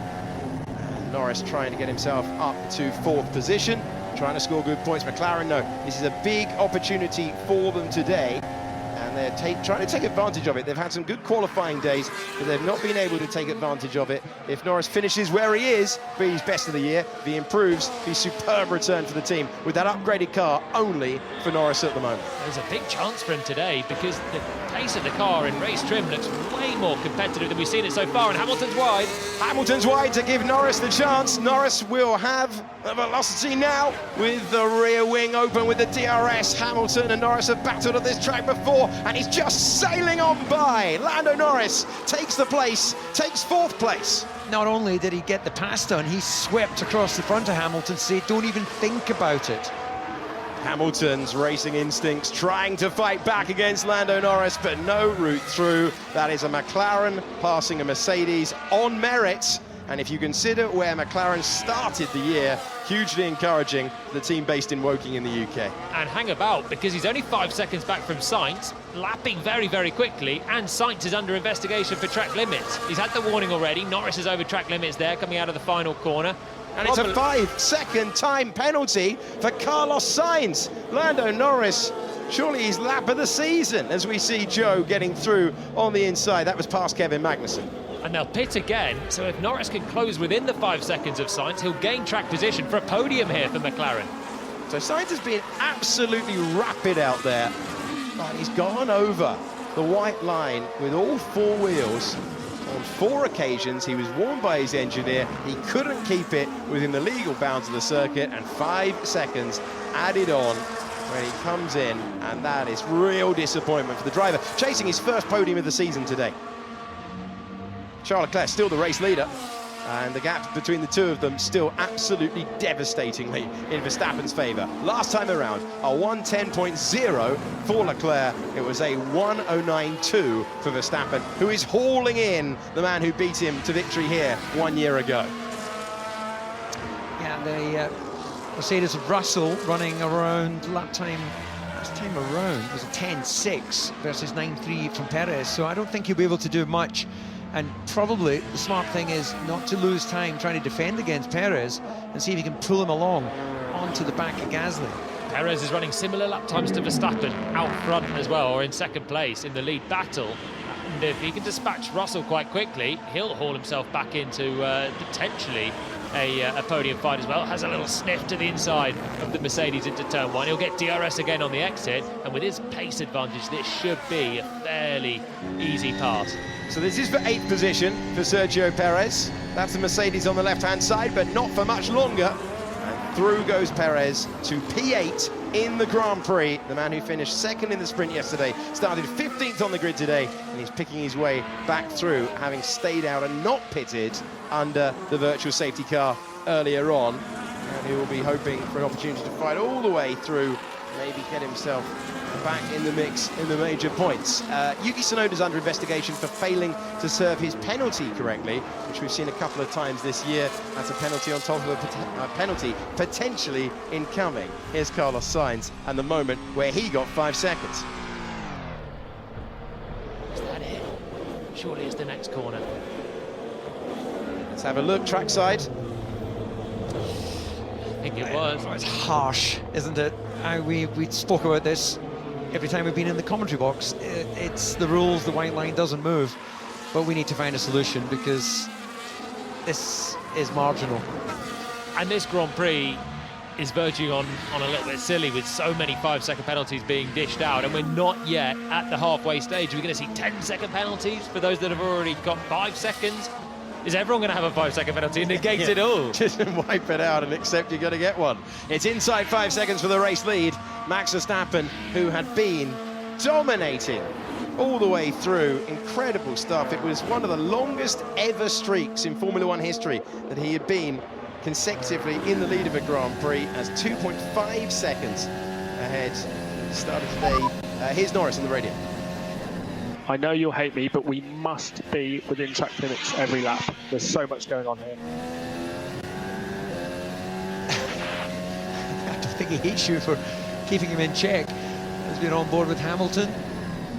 And Norris trying to get himself up to 4th position, trying to score good points. McLaren, no, this is a big opportunity for them today, and they're trying to take advantage of it. They've had some good qualifying days, but they've not been able to take advantage of it. If Norris finishes where he is, be his best of the year. If he improves, be a superb return for the team with that upgraded car only for Norris at the moment. There's a big chance for him today, because the pace of the car in race trim looks way more competitive than we've seen it so far, and Hamilton's wide. Hamilton's wide to give Norris the chance. Norris will have the velocity now with the rear wing open with the DRS. Hamilton and Norris have battled at this track before, and he's just sailing on by. Lando Norris takes the place, takes 4th place. Not only did he get the pass done, he swept across the front of Hamilton, say, don't even think about it. Hamilton's racing instincts trying to fight back against Lando Norris, but no route through. That is a McLaren passing a Mercedes on merit. And if you consider where McLaren started the year, hugely encouraging for the team based in Woking in the UK. And hang about, because he's only 5 seconds back from Sainz, lapping very, very quickly, and Sainz is under investigation for track limits. He's had the warning already. Norris is over track limits there, coming out of the final corner. And it's a 5-second time penalty for Carlos Sainz. Lando Norris, surely his lap of the season, as we see Joe getting through on the inside. That was past Kevin Magnussen. And they'll pit again, so if Norris can close within the 5 seconds of Sainz, he'll gain track position for a podium here for McLaren. So Sainz has been absolutely rapid out there, but he's gone over the white line with all 4 wheels. On 4 occasions, he was warned by his engineer. He couldn't keep it within the legal bounds of the circuit, and 5 seconds added on when he comes in, and that is real disappointment for the driver, chasing his first podium of the season today. Charles Leclerc still the race leader, and the gap between the two of them still absolutely devastatingly in Verstappen's favour. Last time around, a 1:10.0 for Leclerc. It was a 1:09.2 for Verstappen, who is hauling in the man who beat him to victory here 1 year ago. Yeah, the Mercedes of Russell running around last time around was a 10.6 versus 9.3 from Perez, so I don't think he'll be able to do much. And probably the smart thing is not to lose time trying to defend against Perez and see if he can pull him along onto the back of Gasly. Perez is running similar lap times to Verstappen out front as well, or in second place in the lead battle. And if he can dispatch Russell quite quickly, he'll haul himself back into potentially a podium fight as well. Has a little sniff to the inside of the Mercedes into turn 1. He'll get DRS again on the exit, and with his pace advantage, this should be a fairly easy pass. So this is for 8th position for Sergio Perez. That's the Mercedes on the left-hand side, but not for much longer. And through goes Perez to P8 in the Grand Prix. The man who finished second in the sprint yesterday started 15th on the grid today, and he's picking his way back through, having stayed out and not pitted under the virtual safety car earlier on. And he will be hoping for an opportunity to fight all the way through, maybe get himself back in the mix in the major points. Yuki Tsunoda's under investigation for failing to serve his penalty correctly, which we've seen a couple of times this year. That's a penalty on top of a penalty potentially incoming. Here's Carlos Sainz and the moment where he got 5 seconds. Is that it? Surely it's the next corner. Let's have a look trackside. I think it was. It's harsh, isn't it? We spoke about this every time we've been in the commentary box. It's the rules, the white line doesn't move, but we need to find a solution because this is marginal. And this Grand Prix is verging on a little bit silly with so many 5-second penalties being dished out, and we're not yet at the halfway stage. We're going to see 10-second penalties for those that have already got 5 seconds. Is everyone going to have a 5-second penalty and negate it all? Just wipe it out and accept you're going to get one. It's inside 5 seconds for the race lead. Max Verstappen, who had been dominating all the way through. Incredible stuff. It was one of the longest ever streaks in Formula One history that he had been consecutively in the lead of a Grand Prix, as 2.5 seconds ahead. Started today. Here's Norris on the radio. I know you'll hate me, but we must be within track limits every lap. There's so much going on here. I don't think he hates you for keeping him in check. Has been on board with Hamilton.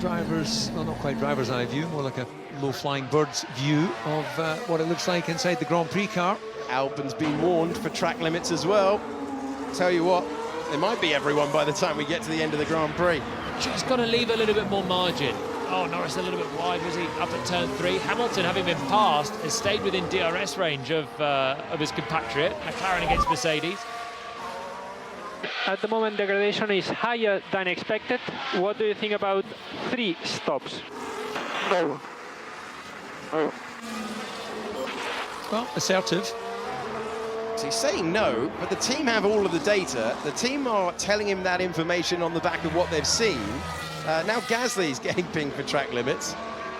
Drivers, well, not quite driver's eye view, more like a low-flying bird's view of what it looks like inside the Grand Prix car. Albon's been warned for track limits as well. Tell you what, there might be everyone by the time we get to the end of the Grand Prix. Just got to leave a little bit more margin. Oh, Norris a little bit wide, was he up at turn 3? Hamilton, having been passed, has stayed within DRS range of his compatriot, McLaren against Mercedes. At the moment, degradation is higher than expected. What do you think about 3 stops? No. Oh. Well, assertive. So he's saying no, but the team have all of the data. The team are telling him that information on the back of what they've seen. Now Gasly's getting pinged for track limits.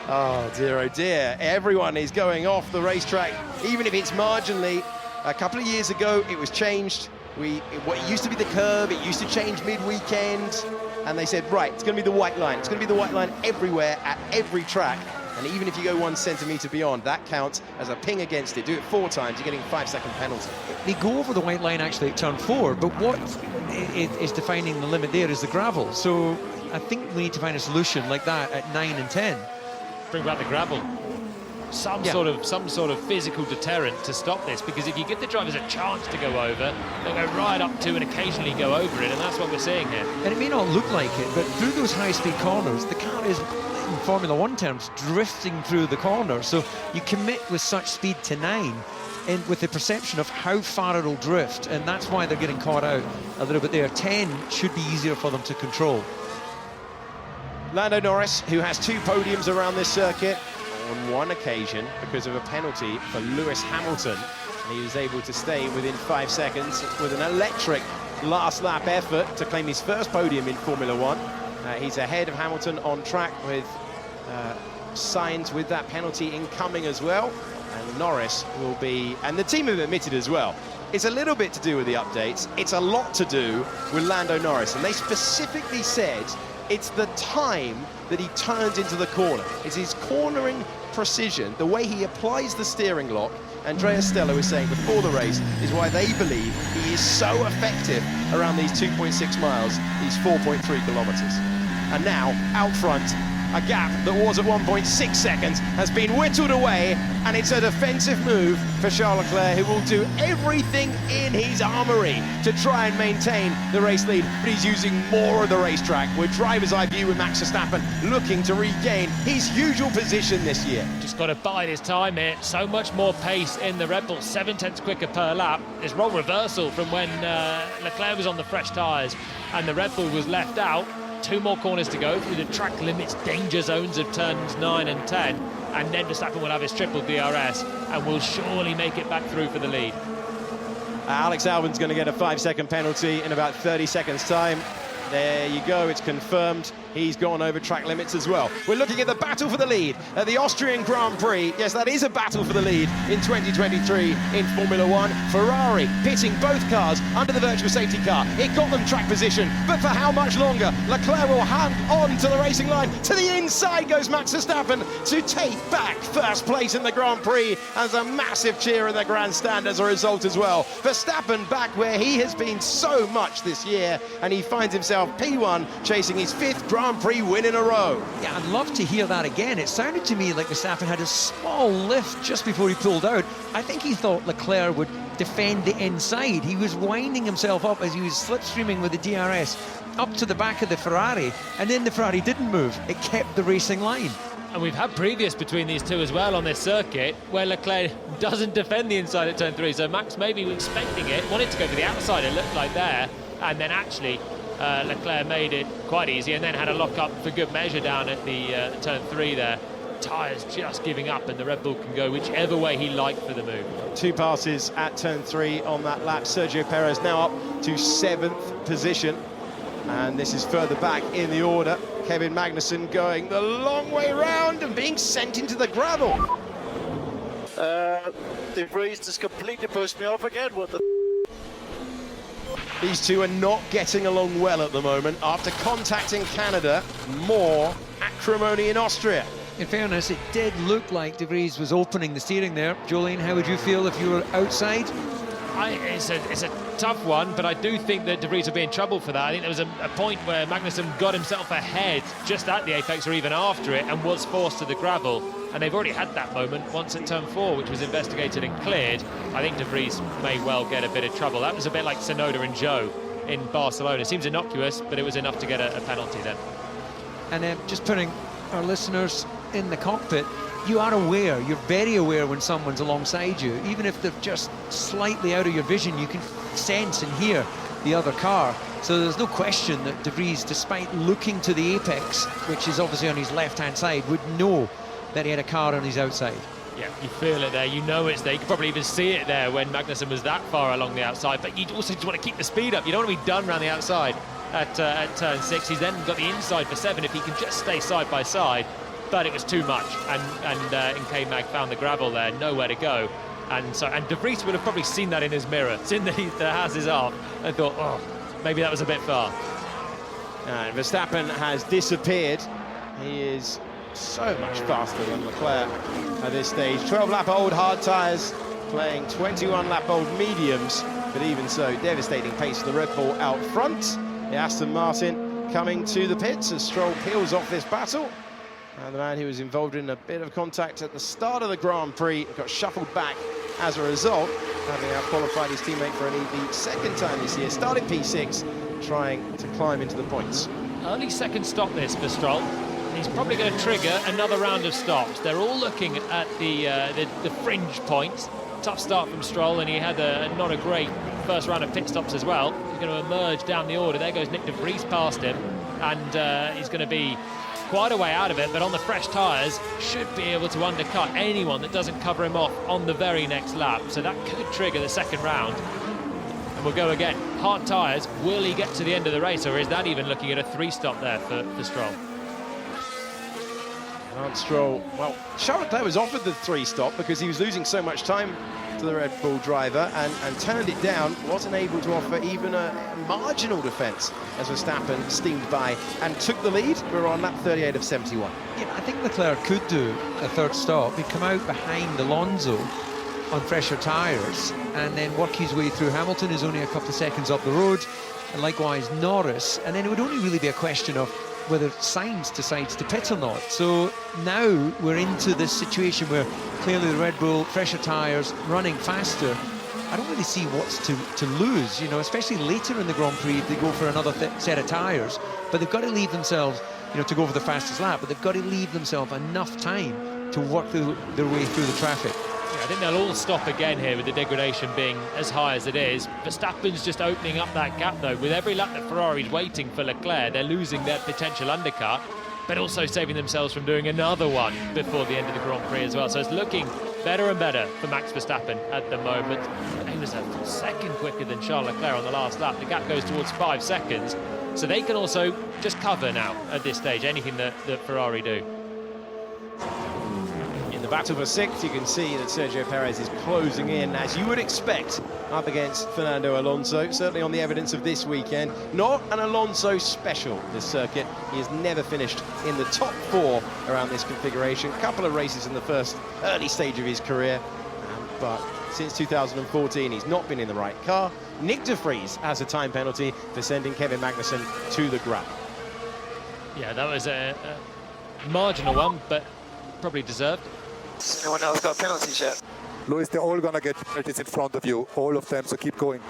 Oh dear. Everyone is going off the racetrack, even if it's marginally. A couple of years ago, it was changed. What used to be the curb, it used to change mid-weekend. And they said, right, it's going to be the white line. It's going to be the white line everywhere, at every track. And even if you go 1 centimetre beyond, that counts as a ping against it. Do it 4 times, you're getting a 5-second penalty. They go over the white line actually at turn 4, but what is defining the limit there is the gravel. So I think we need to find a solution like that at 9 and 10. Bring back the gravel. Some sort of physical deterrent to stop this, because if you give the drivers a chance to go over, they'll go right up to and occasionally go over it, and that's what we're seeing here. And it may not look like it, but through those high-speed corners, the car is, in Formula One terms, drifting through the corner. So you commit with such speed to 9, and with the perception of how far it'll drift, and that's why they're getting caught out a little bit there. 10 should be easier for them to control. Lando Norris, who has 2 podiums around this circuit, on 1 occasion because of a penalty for Lewis Hamilton. And he was able to stay within 5 seconds with an electric last lap effort to claim his first podium in Formula One. He's ahead of Hamilton on track with Sainz with that penalty incoming as well. And Norris will be, and the team have admitted as well, it's a little bit to do with the updates. It's a lot to do with Lando Norris. And they specifically said it's the time that he turns into the corner. It's his cornering precision, the way he applies the steering lock. Andrea Stella was saying before the race is why they believe he is so effective around these 2.6 miles, these 4.3 kilometers. And now, out front, a gap that was at 1.6 seconds has been whittled away, and it's a defensive move for Charles Leclerc, who will do everything in his armoury to try and maintain the race lead, but he's using more of the racetrack with driver's eye view with Max Verstappen looking to regain his usual position this year. Just got to bide his time here. So much more pace in the Red Bull, 7/10 quicker per lap. This role reversal from when Leclerc was on the fresh tyres and the Red Bull was left out. 2 more corners to go through the track limits danger zones of turns 9 and 10, and then Verstappen will have his triple DRS and will surely make it back through for the lead. Alex Albon's going to get a 5-second penalty in about 30 seconds' time. There you go, it's confirmed. He's gone over track limits as well. We're looking at the battle for the lead at the Austrian Grand Prix. Yes, that is a battle for the lead in 2023 in Formula One. Ferrari pitting both cars under the virtual safety car. It got them track position, but for how much longer? Leclerc will hang on to the racing line. To the inside goes Max Verstappen to take back first place in the Grand Prix. There's a massive cheer in the grandstand as a result as well. Verstappen back where he has been so much this year, and he finds himself P1 chasing his 5th Grand Prix win in a row. Yeah, I'd love to hear that again. It sounded to me like Verstappen had a small lift just before he pulled out. I think he thought Leclerc would defend the inside. He was winding himself up as he was slipstreaming with the DRS up to the back of the Ferrari, and then the Ferrari didn't move. It kept the racing line. And we've had previous between these two as well on this circuit where Leclerc doesn't defend the inside at turn 3. So Max maybe was expecting it, wanted to go for the outside, it looked like there, and then actually Leclerc made it quite easy and then had a lock-up for good measure down at the turn 3 there. Tyres just giving up, and the Red Bull can go whichever way he liked for the move. 2 passes at turn 3 on that lap. Sergio Perez now up to 7th position, and this is further back in the order. Kevin Magnussen going the long way round and being sent into the gravel. The Prix just completely pushed me off again. What the? These two are not getting along well at the moment. After contacting Canada, more acrimony in Austria. In fairness, it did look like De Vries was opening the steering there. Jolene, how would you feel if you were outside? It's a tough one, but I do think that De Vries will be in trouble for that. I think there was a point where Magnussen got himself ahead just at the apex or even after it and was forced to the gravel. And they've already had that moment once at turn 4, which was investigated and cleared. I think De Vries may well get a bit of trouble. That was a bit like Tsunoda and Zhou in Barcelona. It seems innocuous, but it was enough to get a penalty then. And just putting our listeners in the cockpit, you are aware, you're very aware when someone's alongside you. Even if they're just slightly out of your vision, you can sense and hear the other car. So there's no question that De Vries, despite looking to the apex, which is obviously on his left-hand side, would know that he had a car on his outside. Yeah, you feel it there, you know it's there. You could probably even see it there when Magnussen was that far along the outside, but you also just want to keep the speed up. You don't want to be done around the outside at turn 6. He's then got the inside for 7 if he can just stay side by side, but it was too much, and K-Mag found the gravel there, nowhere to go. And De Vries would have probably seen that in his mirror, seen that he has his arm, and thought, oh, maybe that was a bit far. And Verstappen has disappeared. He is so much faster than Leclerc at this stage. 12-lap-old hard tyres, playing 21-lap-old mediums, but even so, devastating pace for the Red Bull out front. The Aston Martin coming to the pits as Stroll peels off this battle. And the man who was involved in a bit of contact at the start of the Grand Prix got shuffled back as a result, having out-qualified his teammate for only the 2nd time this year. Started P6, trying to climb into the points. Early second stop this for Stroll. He's probably going to trigger another round of stops. They're all looking at the fringe points. Tough start from Stroll, and he had not a great first round of pit stops as well. He's going to emerge down the order. There goes Nick De Vries past him, and he's going to be quite a way out of it, but on the fresh tyres should be able to undercut anyone that doesn't cover him off on the very next lap. So that could trigger the second round. And we'll go again. Hard tyres, will he get to the end of the race, or is that even looking at a 3-stop there for Stroll? Lance Stroll, well, Charles Leclerc was offered the 3-stop because he was losing so much time to the Red Bull driver and turned it down, wasn't able to offer even a marginal defence as Verstappen steamed by and took the lead. We're on lap 38 of 71. Yeah, I think Leclerc could do a 3rd stop. He'd come out behind Alonso on fresher tyres and then work his way through Hamilton, who's only a couple of seconds up the road, and likewise Norris, and then it would only really be a question of whether Sainz decides to pit or not. So now we're into this situation where clearly the Red Bull, fresher tyres, running faster. I don't really see what's to lose, you know, especially later in the Grand Prix if they go for another set of tyres. But they've got to leave themselves, you know, to go for the fastest lap, but they've got to leave themselves enough time to work their way through the traffic. I think they'll all stop again here with the degradation being as high as it is. Verstappen's just opening up that gap though. With every lap that Ferrari's waiting for Leclerc, they're losing their potential undercut, but also saving themselves from doing another one before the end of the Grand Prix as well. So it's looking better and better for Max Verstappen at the moment. A was a second quicker than Charles Leclerc on the last lap. The gap goes towards 5 seconds. So they can also just cover now at this stage, anything that Ferrari do. In the battle for sixth, you can see that Sergio Perez is closing in, as you would expect, up against Fernando Alonso, certainly on the evidence of this weekend. Not an Alonso special, this circuit. He has never finished in the top 4 around this configuration. A couple of races in the first early stage of his career, but since 2014, he's not been in the right car. Nick de Vries has a time penalty for sending Kevin Magnussen to the grub. Yeah, that was a marginal one, but probably deserved. No one else got penalties yet. Lewis, they're all going to get penalties in front of you, all of them, so keep going.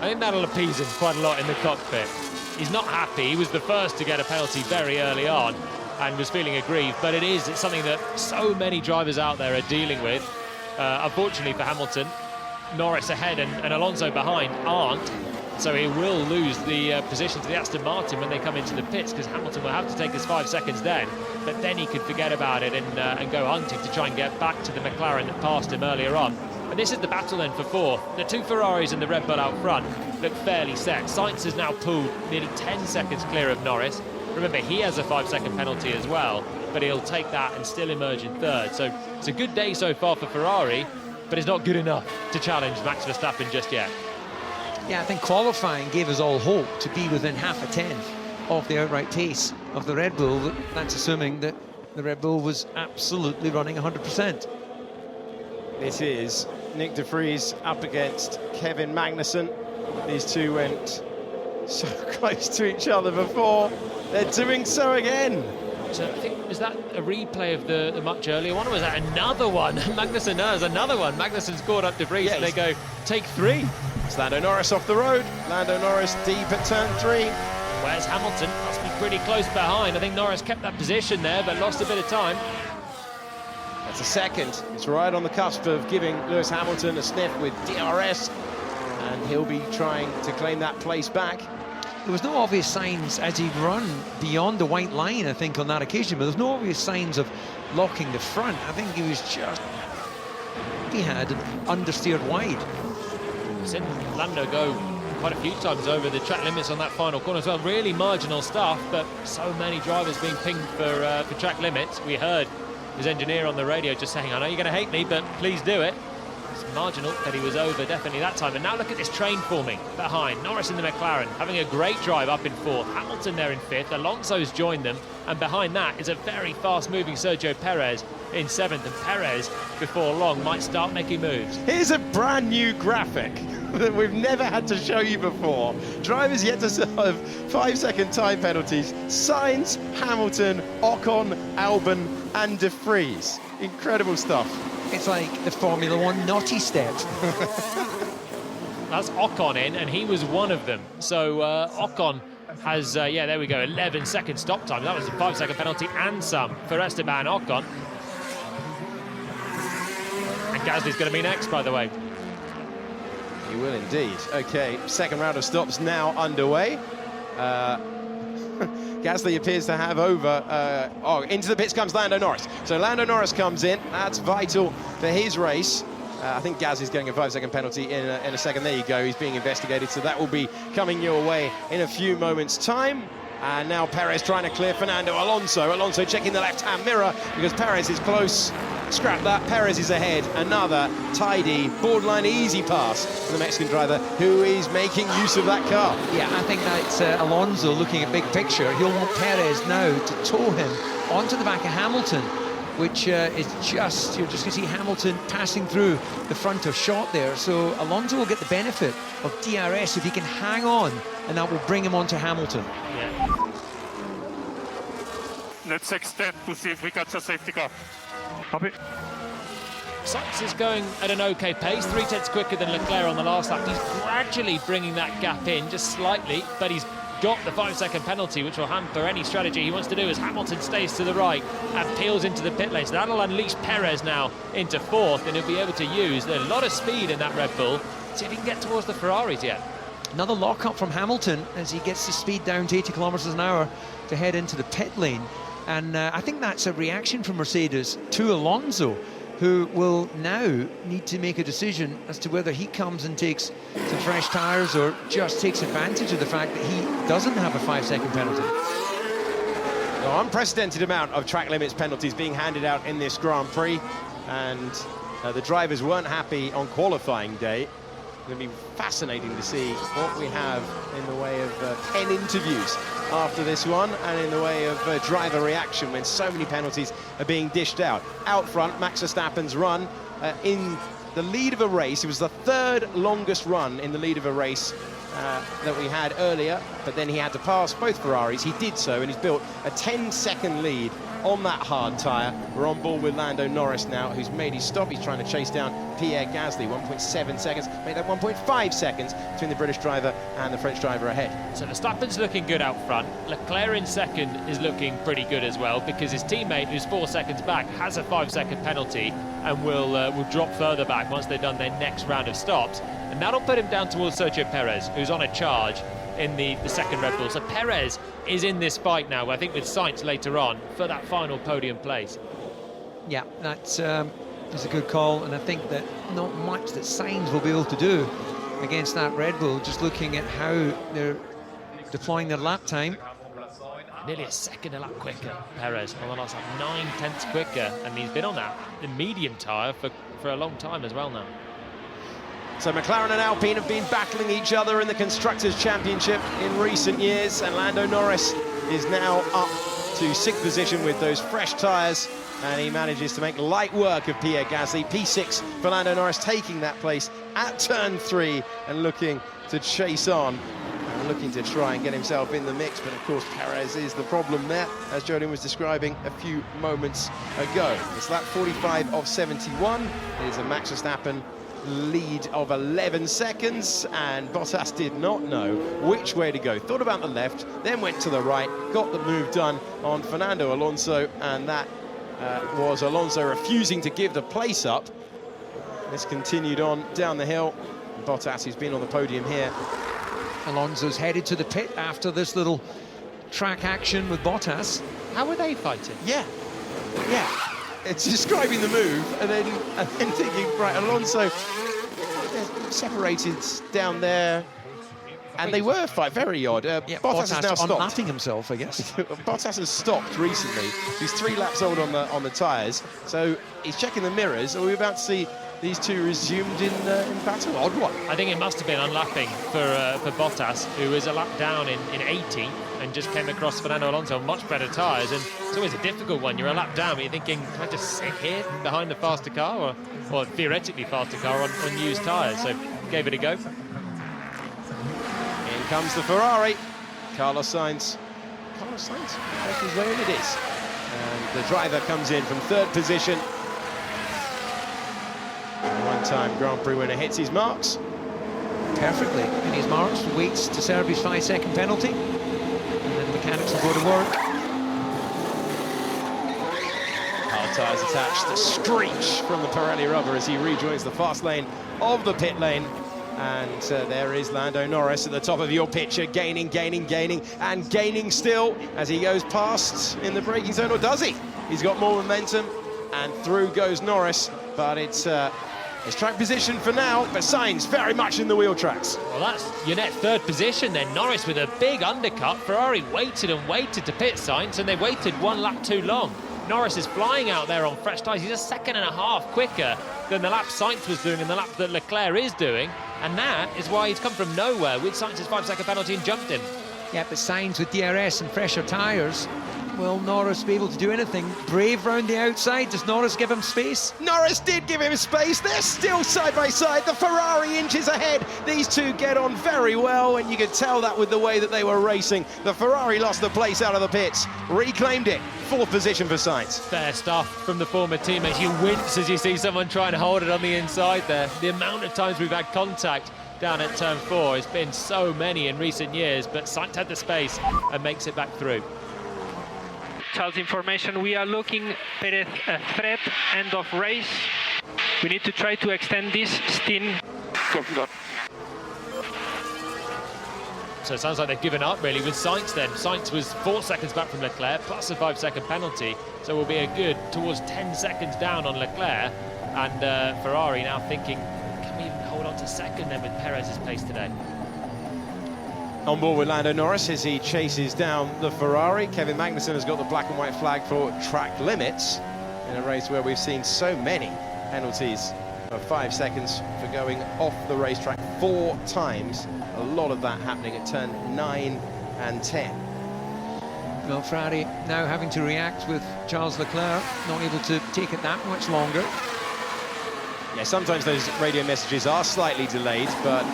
I think that'll appease him quite a lot in the cockpit. He's not happy. He was the first to get a penalty very early on and was feeling aggrieved, but it's something that so many drivers out there are dealing with. Unfortunately for Hamilton, Norris ahead and Alonso behind aren't, so he will lose the position to the Aston Martin when they come into the pits, because Hamilton will have to take his 5 seconds then, but then he could forget about it and go hunting to try and get back to the McLaren that passed him earlier on. And this is the battle then for fourth. The 2 Ferraris and the Red Bull out front look fairly set. Sainz has now pulled nearly 10 seconds clear of Norris. Remember, he has a 5-second penalty as well, but he'll take that and still emerge in third. So it's a good day so far for Ferrari, but it's not good enough to challenge Max Verstappen just yet. Yeah, I think qualifying gave us all hope to be within half a tenth of the outright pace of the Red Bull. That's assuming that the Red Bull was absolutely running 100%. This is Nick de Vries up against Kevin Magnussen. These two went so close to each other before. They're doing so again. So I think, was that a replay of the much earlier one, or was that another one? Magnussen has another one. Magnussen's caught up de Vries, and they go, take 3. It's Lando Norris off the road. Lando Norris deep at turn 3. Where's Hamilton? Must be pretty close behind. I think Norris kept that position there, but lost a bit of time. That's a second. It's right on the cusp of giving Lewis Hamilton a sniff with DRS, and he'll be trying to claim that place back. There was no obvious signs as he'd run beyond the white line, I think, on that occasion, but there's no obvious signs of locking the front. I think he was just... he had understeered wide. We've seen Lando go quite a few times over the track limits on that final corner as well. Really marginal stuff, but so many drivers being pinged for track limits. We heard his engineer on the radio just saying, I know you're going to hate me, but please do it. It's marginal that he was over definitely that time. And now look at this train forming behind. Norris in the McLaren having a great drive up in 4th. Hamilton there in 5th. Alonso's joined them. And behind that is a very fast-moving Sergio Perez in 7th. And Perez, before long, might start making moves. Here's a brand new graphic that we've never had to show you before. Drivers yet to serve 5-second time penalties. Sainz, Hamilton, Ocon, Albon and de Vries. Incredible stuff. It's like the Formula 1 naughty step. That's Ocon in, and he was one of them. So Ocon has, yeah, there we go, 11-second stop time. That was a 5-second penalty and some for Esteban Ocon. And Gasly's going to be next, by the way. He will indeed. Okay, second round of stops now underway. Gasly appears to have over... into the pits comes Lando Norris. So Lando Norris comes in. That's vital for his race. I think Gasly's getting a 5-second penalty in a second. There you go. He's being investigated. So that will be coming your way in a few moments' time. And now Perez trying to clear Fernando Alonso. Alonso checking the left-hand mirror because Perez is close. Scrap that. Perez is ahead. Another tidy, borderline easy pass for the Mexican driver who is making use of that car. Yeah, I think that's Alonso looking at big picture. He'll want Perez now to tow him onto the back of Hamilton, which is just, you're just going to see Hamilton passing through the front of shot there. So Alonso will get the benefit of DRS if he can hang on, and that will bring him onto Hamilton. Yeah. Let's extend to see if we catch a safety car. Copy. Sainz is going at an okay pace, 3/10 quicker than Leclerc on the last lap. He's gradually bringing that gap in, just slightly, but he's got the 5-second penalty, which will hamper any strategy he wants to do as Hamilton stays to the right and peels into the pit lane. So that'll unleash Perez now into 4th, and he'll be able to use a lot of speed in that Red Bull. See if he can get towards the Ferraris yet. Another lock-up from Hamilton as he gets the speed down to 80 kilometers an hour to head into the pit lane. And I think that's a reaction from Mercedes to Alonso. who will now need to make a decision as to whether he comes and takes some fresh tyres or just takes advantage of the fact that he doesn't have a 5-second penalty. An unprecedented amount of track limits penalties being handed out in this Grand Prix, and the drivers weren't happy on qualifying day. It's going to be fascinating to see what we have in the way of 10 interviews after this one, and in the way of driver reaction when so many penalties are being dished out. Out front, Max Verstappen's run in the lead of a race. It was the third longest run in the lead of a race that we had earlier, but then he had to pass both Ferraris. He did so, and he's built a 10-second lead on that hard tyre. We're on board with Lando Norris now, who's made his stop. He's trying to chase down Pierre Gasly. 1.7 seconds, made that 1.5 seconds between the British driver and the French driver ahead. So Verstappen's looking good out front. Leclerc in second is looking pretty good as well, because his teammate, who's 4 seconds back, has a 5-second penalty and will drop further back once they've done their next round of stops. And that'll put him down towards Sergio Perez, who's on a charge in the second Red Bull. So Perez is in this fight now, I think, with Sainz later on for that final podium place. Yeah, that's a good call, and I think that not much that Sainz will be able to do against that Red Bull, just looking at how they're deploying their lap time. Nearly a second a lap quicker, Perez, on the last lap, 9/10 quicker, and he's been on that the medium tyre for a long time as well now. So McLaren and Alpine have been battling each other in the Constructors' Championship in recent years, and Lando Norris is now up to 6th position with those fresh tyres, and he manages to make light work of Pierre Gasly. P6 for Lando Norris, taking that place at turn 3 and looking to chase on and looking to try and get himself in the mix, but of course Perez is the problem there, as Jolien was describing a few moments ago. It's lap 45 of 71. It is a Max Verstappen lead of 11 seconds, and Bottas did not know which way to go. Thought about the left, then went to the right, got the move done on Fernando Alonso, and that was Alonso refusing to give the place up. This continued on down the hill. Bottas, who's been on the podium here. Alonso's headed to the pit after this little track action with Bottas. How were they fighting? Yeah. It's describing the move and then thinking, right, Alonso, they're separated down there, and they were very odd. Bottas has now stopped. Unlapping himself, I guess. Bottas has stopped recently. He's 3 laps old on the tyres, so he's checking the mirrors. Are we about to see these two resumed in battle? Odd one. I think it must have been unlapping for Bottas, who was a lap down in 18 and just came across Fernando Alonso on much better tyres. And it's always a difficult one. You're a lap down, but you're thinking, can I just sit here behind the faster car, or theoretically faster car on used tyres? So gave it a go. In comes the Ferrari. Carlos Sainz. Carlos Sainz makes his way in, it is. And the driver comes in from 3rd position. One-time Grand Prix winner hits his marks. Perfectly in his marks, waits to serve his 5-second penalty, and then the mechanics will go to work. Hard tyres attached. The screech from the Pirelli rubber as he rejoins the fast lane of the pit lane. And there is Lando Norris at the top of your picture, gaining, and gaining still as he goes past in the braking zone, or does he? He's got more momentum, and through goes Norris, but it's track position for now, but Sainz very much in the wheel tracks. Well, that's your net 3rd position then. Norris with a big undercut. Ferrari waited and waited to pit Sainz, and they waited 1 lap too long. Norris is flying out there on fresh tyres. He's a 1.5 seconds quicker than the lap Sainz was doing and the lap that Leclerc is doing, and that is why he's come from nowhere with Sainz's 5-second penalty and jumped him. Yeah, but Sainz with DRS and fresher tyres, will Norris be able to do anything? Brave round the outside, does Norris give him space? Norris did give him space. They're still side by side. The Ferrari inches ahead. These two get on very well, and you could tell that with the way that they were racing. The Ferrari lost the place out of the pits, reclaimed it. 4th position for Sainz. Fair stuff from the former teammates. You wince as you see someone trying to hold it on the inside there. The amount of times we've had contact down at turn 4 has been so many in recent years, but Sainz had the space and makes it back through. Charles information, we are looking at a threat end of race. We need to try to extend this stint. So it sounds like they've given up really with Sainz then. Sainz was 4 seconds back from Leclerc, plus a 5-second penalty. So we'll be a good towards 10 seconds down on Leclerc. And Ferrari now thinking, can we even hold on to second then with Perez's pace today? On board with Lando Norris as he chases down the Ferrari. Kevin Magnussen has got the black and white flag for track limits in a race where we've seen so many penalties of 5 seconds for going off the racetrack 4 times. A lot of that happening at turn 9 and 10. Well, Ferrari now having to react with Charles Leclerc, not able to take it that much longer. Yeah, sometimes those radio messages are slightly delayed, but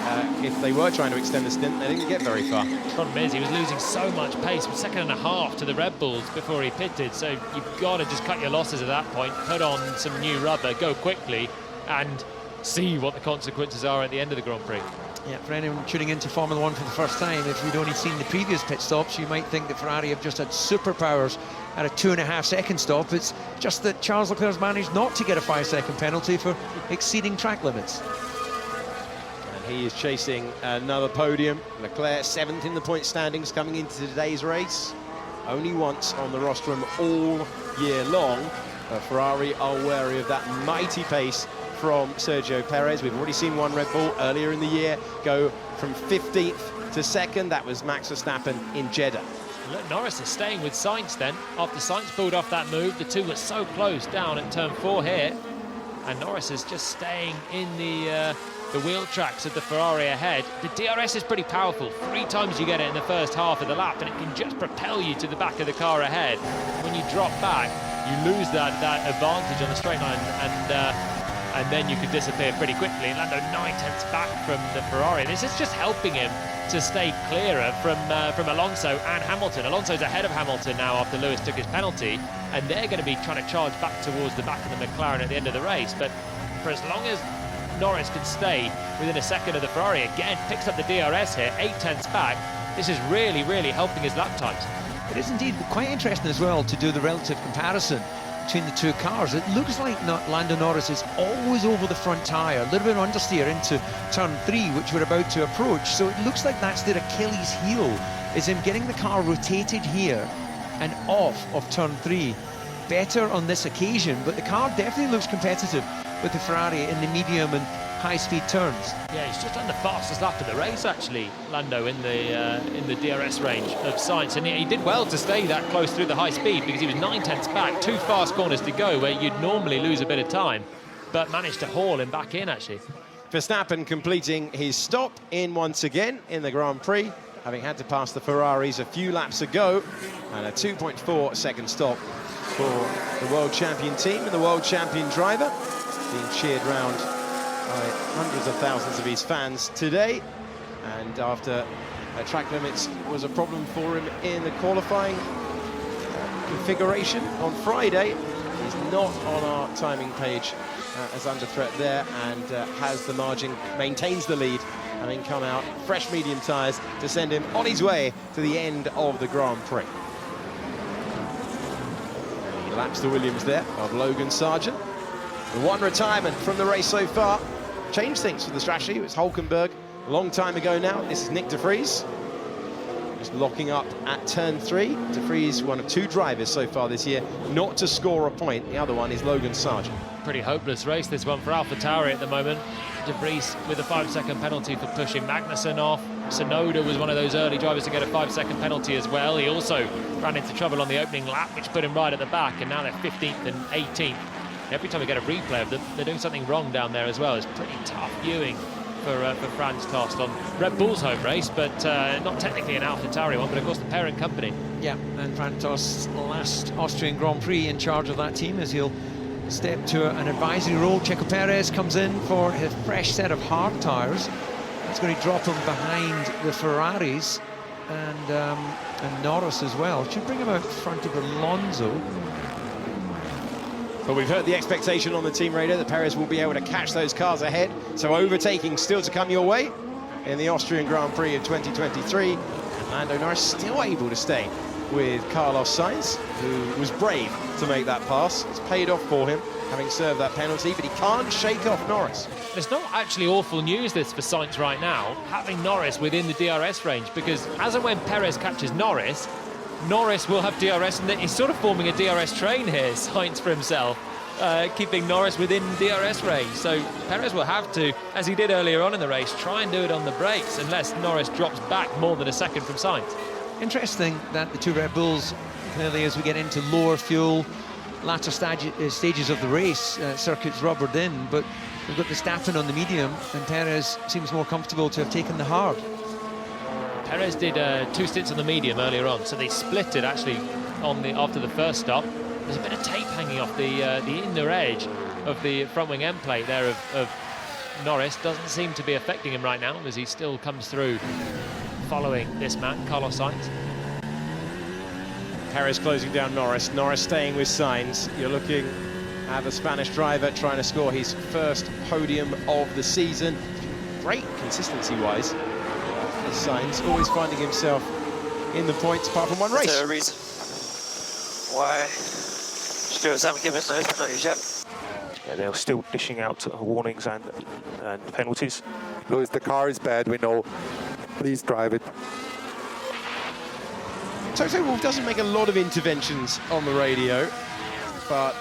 if they were trying to extend the stint, they didn't get very far. The problem is he was losing so much pace, with 1.5 seconds to the Red Bulls before he pitted, so you've got to just cut your losses at that point, put on some new rubber, go quickly, and see what the consequences are at the end of the Grand Prix. Yeah, for anyone tuning into Formula One for the first time, if you'd only seen the previous pit stops, you might think that Ferrari have just had superpowers at a 2.5-second stop. It's just that Charles Leclerc's managed not to get a 5-second penalty for exceeding track limits. And he is chasing another podium. Leclerc 7th in the point standings coming into today's race. Only once on the rostrum all year long. Ferrari are wary of that mighty pace from Sergio Perez. We've already seen one Red Bull earlier in the year go from 15th to 2nd. That was Max Verstappen in Jeddah. Look, Norris is staying with Sainz then. After Sainz pulled off that move, the two were so close down at turn 4 here. And Norris is just staying in the wheel tracks of the Ferrari ahead. The DRS is pretty powerful. 3 times you get it in the first half of the lap, and it can just propel you to the back of the car ahead. When you drop back, you lose that advantage on the straight line, and then you can disappear pretty quickly. Lando 9/10 back from the Ferrari. This is just helping him to stay clearer from Alonso and Hamilton. Alonso's ahead of Hamilton now after Lewis took his penalty, and they're going to be trying to charge back towards the back of the McLaren at the end of the race. But for as long as Norris can stay within a second of the Ferrari, again picks up the DRS here, 8/10 back. This is really, really helping his lap times. It is indeed quite interesting as well to do the relative comparison between the two cars. It looks like Lando Norris is always over the front tyre, a little bit of understeer into turn 3, which we're about to approach. So it looks like that's their Achilles heel, is him getting the car rotated here and off of turn 3. Better on this occasion, but the car definitely looks competitive with the Ferrari in the medium and high-speed turns. Yeah, he's just done the fastest lap of the race, actually, Lando, in the DRS range of Sainz, and he did well to stay that close through the high speed because he was 9/10 back, 2 fast corners to go where you'd normally lose a bit of time, but managed to haul him back in, actually. Verstappen completing his stop in once again in the Grand Prix, having had to pass the Ferraris a few laps ago, and a 2.4-second stop for the world champion team and the world champion driver, being cheered round by hundreds of thousands of his fans today. And after track limits was a problem for him in the qualifying configuration on Friday, he's not on our timing page as under threat there, and has the margin, maintains the lead, having come out fresh medium tyres to send him on his way to the end of the Grand Prix. And he laps the Williams there of Logan Sargent. The one retirement from the race so far changed things for the strategy. It was Hulkenberg a long time ago now. This is Nick de Vries, just locking up at turn 3. De Vries, one of 2 drivers so far this year not to score a point. The other one is Logan Sargent. Pretty hopeless race, this one for AlphaTauri at the moment. De Vries with a 5-second penalty for pushing Magnussen off. Sonoda was one of those early drivers to get a 5-second penalty as well. He also ran into trouble on the opening lap, which put him right at the back, and now they're 15th and 18th. Every time we get a replay of them, they're doing something wrong down there as well. It's pretty tough viewing for Franz Tost on Red Bull's home race, but not technically an AlphaTauri one, but of course the parent company. Yeah, and Franz Tost's last Austrian Grand Prix in charge of that team, as he'll step to an advisory role. Checo Perez comes in for his fresh set of hard tyres. That's going to drop him behind the Ferraris and Norris as well. Should bring him out in front of Alonso. But we've heard the expectation on the team radar that Perez will be able to catch those cars ahead. So overtaking still to come your way in the Austrian Grand Prix of 2023. And Lando Norris still able to stay with Carlos Sainz, who was brave to make that pass. It's paid off for him, having served that penalty, but he can't shake off Norris. It's not actually awful news, this, for Sainz right now, having Norris within the DRS range, because as and when Perez catches Norris, Norris will have DRS, and he's sort of forming a DRS train here, Sainz, for himself, keeping Norris within DRS range. So Perez will have to, as he did earlier on in the race, try and do it on the brakes, unless Norris drops back more than a second from Sainz. Interesting that the two Red Bulls, clearly as we get into lower fuel, latter stages of the race, circuits rubbered in, but we've got Verstappen on the medium, and Perez seems more comfortable to have taken the hard. Perez did 2 stints on the medium earlier on, so they split it actually after the first stop. There's a bit of tape hanging off the inner edge of the front wing end plate there of Norris. Doesn't seem to be affecting him right now, as he still comes through following this man, Carlos Sainz. Perez closing down Norris. Norris staying with Sainz. You're looking at the Spanish driver trying to score his first podium of the season. Great consistency-wise. Sainz always finding himself in the points apart from one race. Is there a reason why stewards haven't given those penalties yet? Yeah, they're still dishing out warnings and penalties. Lewis, the car is bad, we know. Please drive it. Toto Wolff doesn't make a lot of interventions on the radio, but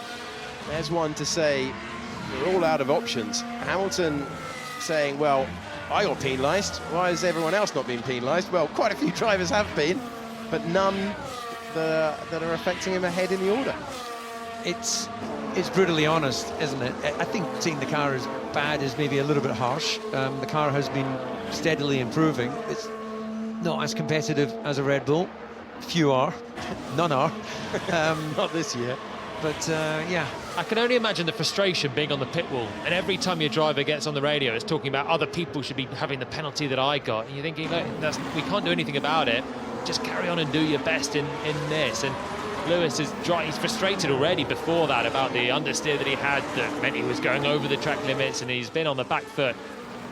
there's one to say we're all out of options. Hamilton saying, well, I got penalised. Why has everyone else not been penalised? Well, quite a few drivers have been, but none that are affecting him ahead in the order. It's brutally honest, isn't it? I think saying the car is bad is maybe a little bit harsh. The car has been steadily improving. It's not as competitive as a Red Bull. Few are, none are. Not this year. But yeah. I can only imagine the frustration being on the pit wall, and every time your driver gets on the radio, it's talking about other people should be having the penalty that I got, and you're thinking, look, we can't do anything about it. Just carry on and do your best in this. And Lewis is he's frustrated already before that about the understeer that he had that meant he was going over the track limits, and he's been on the back foot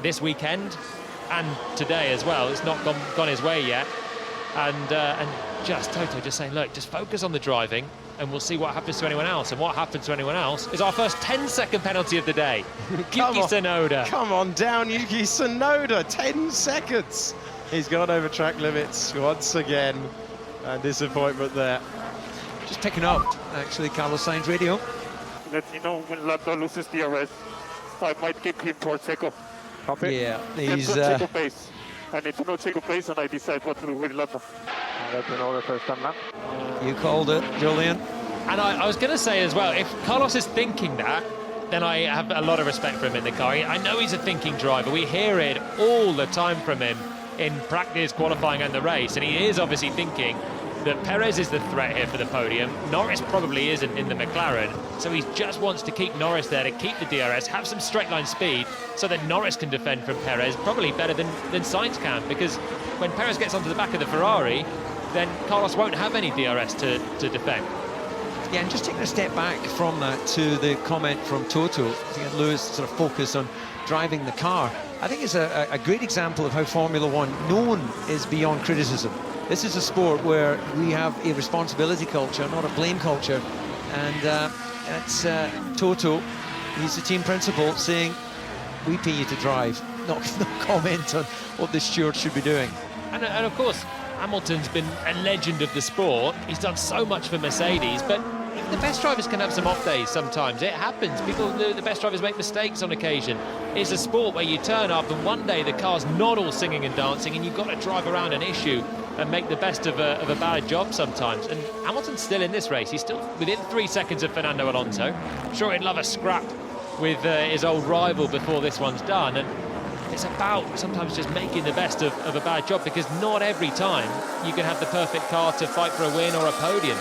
this weekend and today as well. It's not gone his way yet, and just Toto just saying, look, just focus on the driving, and we'll see what happens to anyone else. And what happens to anyone else is our first 10-second penalty of the day. Yuki Tsunoda. Come on down, Yuki Tsunoda. 10 seconds. He's gone over track limits once again. And disappointment there. Just picking up, actually, Carlos Sainz radio. Let me know when Lando loses DRS. I might keep him for Checo. Copy? Yeah, He's Checo pace. I need to know Checo pace, and I decide what to do with Lando. I'll let you know the first time now. You called it, Julian. And I was going to say as well, if Carlos is thinking that, then I have a lot of respect for him in the car. I know he's a thinking driver. We hear it all the time from him in practice, qualifying and the race, and he is obviously thinking that Perez is the threat here for the podium. Norris probably isn't in the McLaren, so he just wants to keep Norris there, to keep the DRS, have some straight line speed, so that Norris can defend from Perez, probably better than Sainz can, because when Perez gets onto the back of the Ferrari, then Carlos won't have any DRS to defend. Yeah, and just taking a step back from that to the comment from Toto, I think Lewis sort of focused on driving the car. I think it's a great example of how Formula One, no one is beyond criticism. This is a sport where we have a responsibility culture, not a blame culture. And that's Toto, he's the team principal, saying, we pay you to drive, not comment on what the steward should be doing. And of course, Hamilton's been a legend of the sport. He's done so much for Mercedes, but the best drivers can have some off days sometimes. It happens. The best drivers make mistakes on occasion. It's a sport where you turn up and one day the car's not all singing and dancing, and you've got to drive around an issue and make the best of a bad job sometimes. And Hamilton's still in this race. He's still within 3 seconds of Fernando Alonso. I'm sure he'd love a scrap with his old rival before this one's done. And it's about sometimes just making the best of a bad job, because not every time you can have the perfect car to fight for a win or a podium.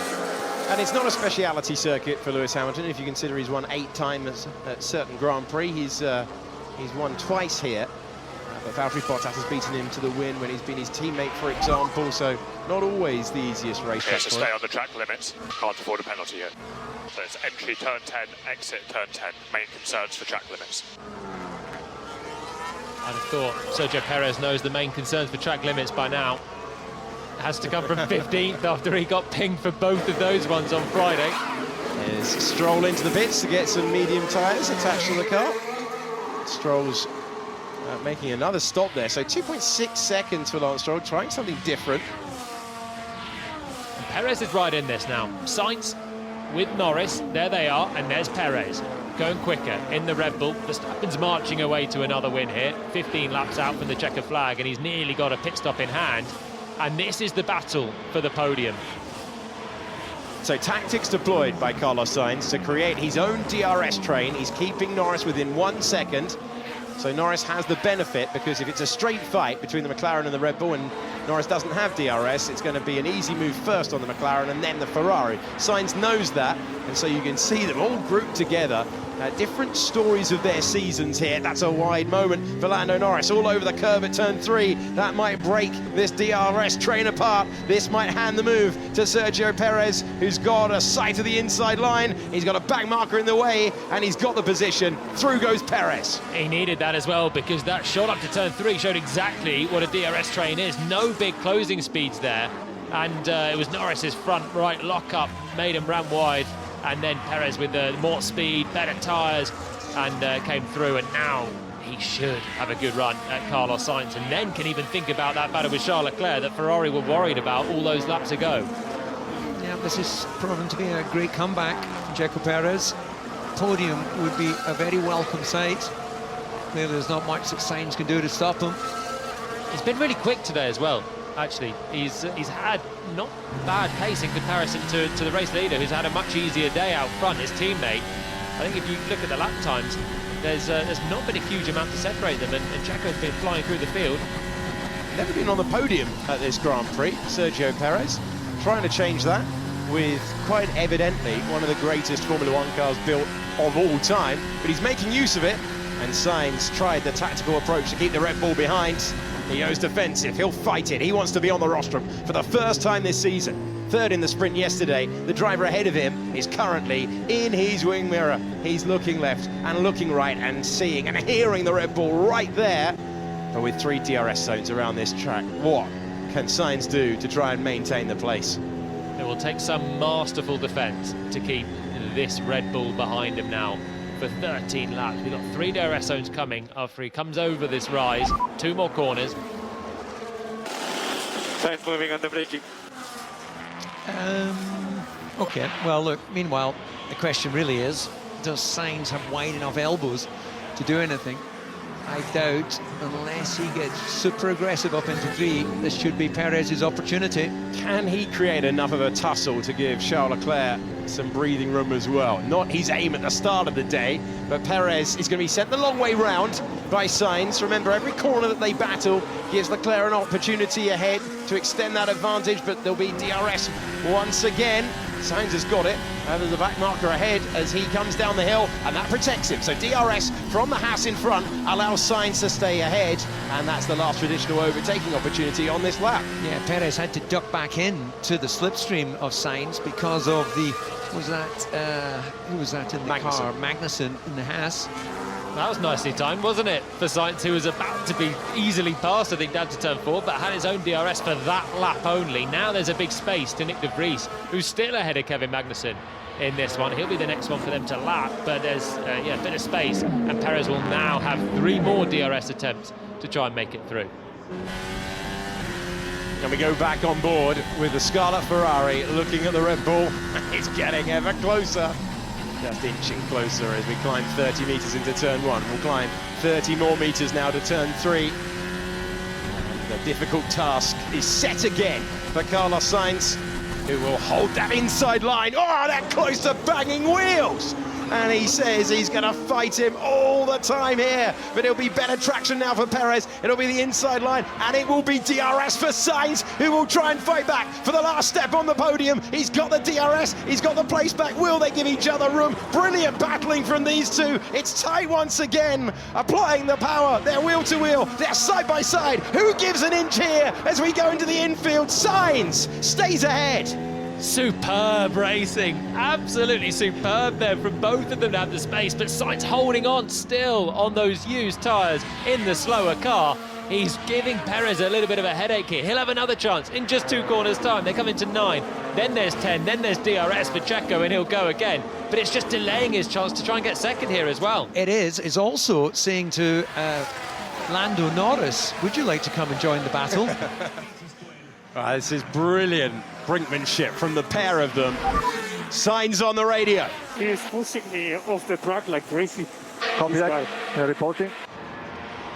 And it's not a speciality circuit for Lewis Hamilton. If you consider he's won 8 times at certain Grand Prix, he's won twice here. But Valtteri Bottas has beaten him to the win when he's been his teammate, for example. So not always the easiest race. He has to stay on the track limits. Can't afford a penalty here. So it's entry turn 10, exit turn 10. Main concerns for track limits. I'd have thought Sergio Perez knows the main concerns for track limits by now. has to come from 15th after he got pinged for both of those ones on Friday. There's Stroll into the pits to get some medium tyres attached to the car. Stroll's making another stop there, so 2.6 seconds for Lance Stroll, trying something different. And Perez is right in this now. Sainz with Norris, there they are, and there's Perez going quicker in the Red Bull. Verstappen's marching away to another win here, 15 laps out from the checker flag, and he's nearly got a pit stop in hand. And this is the battle for the podium. So tactics deployed by Carlos Sainz to create his own DRS train. He's keeping Norris within 1 second. So Norris has the benefit, because if it's a straight fight between the McLaren and the Red Bull and Norris doesn't have DRS, it's going to be an easy move first on the McLaren and then the Ferrari. Sainz knows that, and so you can see them all grouped together. Different stories of their seasons here. That's a wide moment for Lando Norris all over the curve at turn 3. That might break this DRS train apart. This might hand the move to Sergio Perez, who's got a sight of the inside line. He's got a back marker in the way, and he's got the position. Through goes Perez. He needed that as well, because that shot up to turn 3 showed exactly what a DRS train is. No big closing speeds there, and it was Norris's front right lock-up made him run wide. And then Perez with more speed, better tyres, and came through. And now he should have a good run at Carlos Sainz, and then can even think about that battle with Charles Leclerc that Ferrari were worried about all those laps ago. Yeah, this is proven to be a great comeback from Checo Perez. Podium would be a very welcome sight. Clearly there's not much that Sainz can do to stop him. He's been really quick today as well. Actually, he's had not bad pace in comparison to the race leader, who's had a much easier day out front, his teammate. I think if you look at the lap times, there's not been a huge amount to separate them, and Checo's been flying through the field. Never been on the podium at this Grand Prix, Sergio Perez. Trying to change that with quite evidently one of the greatest Formula One cars built of all time, but he's making use of it, and Sainz tried the tactical approach to keep the Red Bull behind. He goes defensive, he'll fight it. He wants to be on the rostrum for the first time this season. Third in the sprint yesterday. The driver ahead of him is currently in his wing mirror. He's looking left and looking right and seeing and hearing the Red Bull right there. But with 3 DRS zones around this track, what can Sainz do to try and maintain the place? It will take some masterful defence to keep this Red Bull behind him now for 13 laps. We've got 3 DRS zones coming after he comes over this rise. 2 more corners. Time moving on the braking. Okay, well look, meanwhile, the question really is, does Sainz have wide enough elbows to do anything? I doubt, unless he gets super aggressive up into 3, this should be Perez's opportunity. Can he create enough of a tussle to give Charles Leclerc some breathing room as well? Not his aim at the start of the day, but Perez is going to be sent the long way round by Sainz. Remember, every corner that they battle gives Leclerc an opportunity ahead to extend that advantage, but there'll be DRS once again. Sainz has got it. There's a back marker ahead as he comes down the hill, and that protects him. So DRS from the Haas in front allows Sainz to stay ahead, and that's the last traditional overtaking opportunity on this lap. Yeah, Perez had to duck back in to the slipstream of Sainz because of the, who was that in the car? Magnussen in the Haas. That was nicely timed, wasn't it, for Sainz, who was about to be easily passed, I think, down to turn 4, but had his own DRS for that lap only. Now there's a big space to Nick de Vries, who's still ahead of Kevin Magnussen in this one. He'll be the next one for them to lap, but there's a bit of space, and Perez will now have 3 more DRS attempts to try and make it through. And we go back on board with the Scarlet Ferrari looking at the Red Bull. It's getting ever closer. Just inching closer as we climb 30 metres into turn 1. We'll climb 30 more metres now to turn 3. And the difficult task is set again for Carlos Sainz, who will hold that inside line. Oh, they're close to banging wheels! And he says he's going to fight him all the time here. But it'll be better traction now for Perez. It'll be the inside line, and it will be DRS for Sainz, who will try and fight back for the last step on the podium. He's got the DRS, he's got the place back. Will they give each other room? Brilliant battling from these two. It's tight once again, applying the power. They're wheel to wheel, they're side by side. Who gives an inch here as we go into the infield? Sainz stays ahead. Superb racing, absolutely superb there from both of them down the space, but Sainz holding on still on those used tyres in the slower car. He's giving Perez a little bit of a headache here. He'll have another chance in just 2 corners' time. They come into 9, then there's 10, then there's DRS for Checo, and he'll go again. But it's just delaying his chance to try and get second here as well. It is. It's also saying to Lando Norris, would you like to come and join the battle? This is brilliant brinkmanship from the pair of them. Signs on the radio. He is pushing me off the track like crazy. Copy that. Reporting.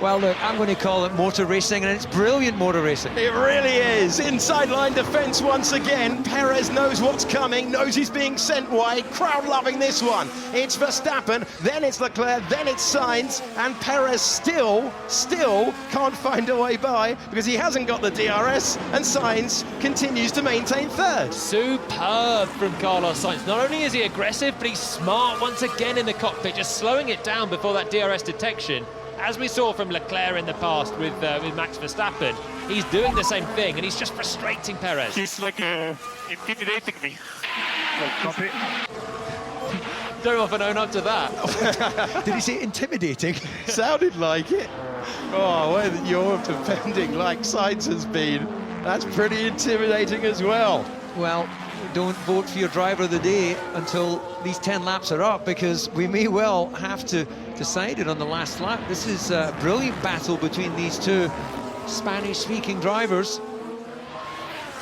Well, look, I'm going to call it motor racing, and it's brilliant motor racing. It really is. Inside line defence once again. Perez knows what's coming, knows he's being sent wide. Crowd loving this one. It's Verstappen, then it's Leclerc, then it's Sainz, and Perez still can't find a way by because he hasn't got the DRS, and Sainz continues to maintain third. Superb from Carlos Sainz. Not only is he aggressive, but he's smart once again in the cockpit, just slowing it down before that DRS detection. As we saw from Leclerc in the past with Max Verstappen, he's doing the same thing, and he's just frustrating Perez. He's like intimidating me. Copy. Don't often own up to that. Did he say intimidating? Sounded like it. Oh, when you're defending like Sainz has been, that's pretty intimidating as well. Well, don't vote for your driver of the day until these 10 laps are up, because we may well have to decide it on the last lap. This is a brilliant battle between these two Spanish-speaking drivers.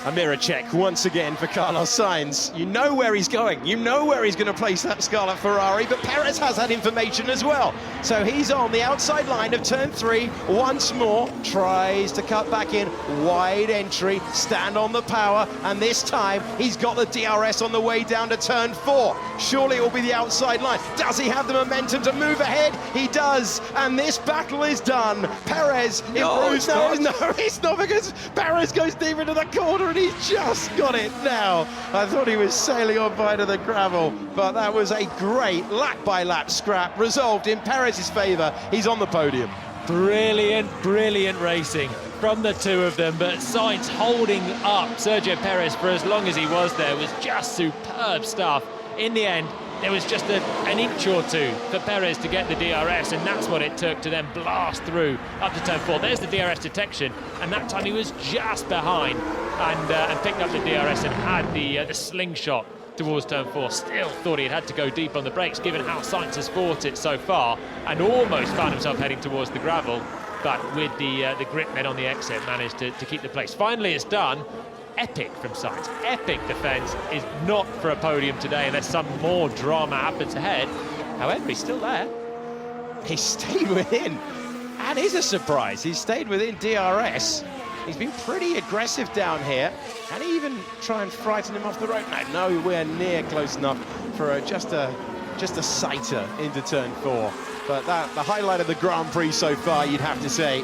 A mirror check once again for Carlos Sainz. You know where he's going. You know where he's going to place that Scarlet Ferrari, but Perez has that information as well. So he's on the outside line of turn 3 once more. Tries to cut back in. Wide entry. Stand on the power. And this time, he's got the DRS on the way down to turn 4. Surely it will be the outside line. Does he have the momentum to move ahead? He does. And this battle is done. Perez improves. No, it's not, because Perez goes deep into the corner, and he's just got it now. I thought he was sailing on by to the gravel, but that was a great lap-by-lap scrap, resolved in Perez's favour. He's on the podium. Brilliant racing from the two of them, but Sainz holding up Sergio Perez for as long as he was there was just superb stuff. In the end, there was just an inch or two for Perez to get the DRS, and that's what it took to then blast through up to turn 4. There's the DRS detection, and that time he was just behind and picked up the DRS and had the slingshot towards turn 4. Still thought he had to go deep on the brakes, given how Sainz has fought it so far, and almost found himself heading towards the gravel, but with the grip men on the exit managed to keep the place. Finally, it's done. Epic from Sainz. Epic defence. Is not for a podium today unless some more drama happens ahead. However, he's still there. He stayed within. That is a surprise. He stayed within DRS. He's been pretty aggressive down here. Can he even try and frighten him off the road? No, nowhere near close enough for just a sighter into turn 4. But the highlight of the Grand Prix so far, you'd have to say.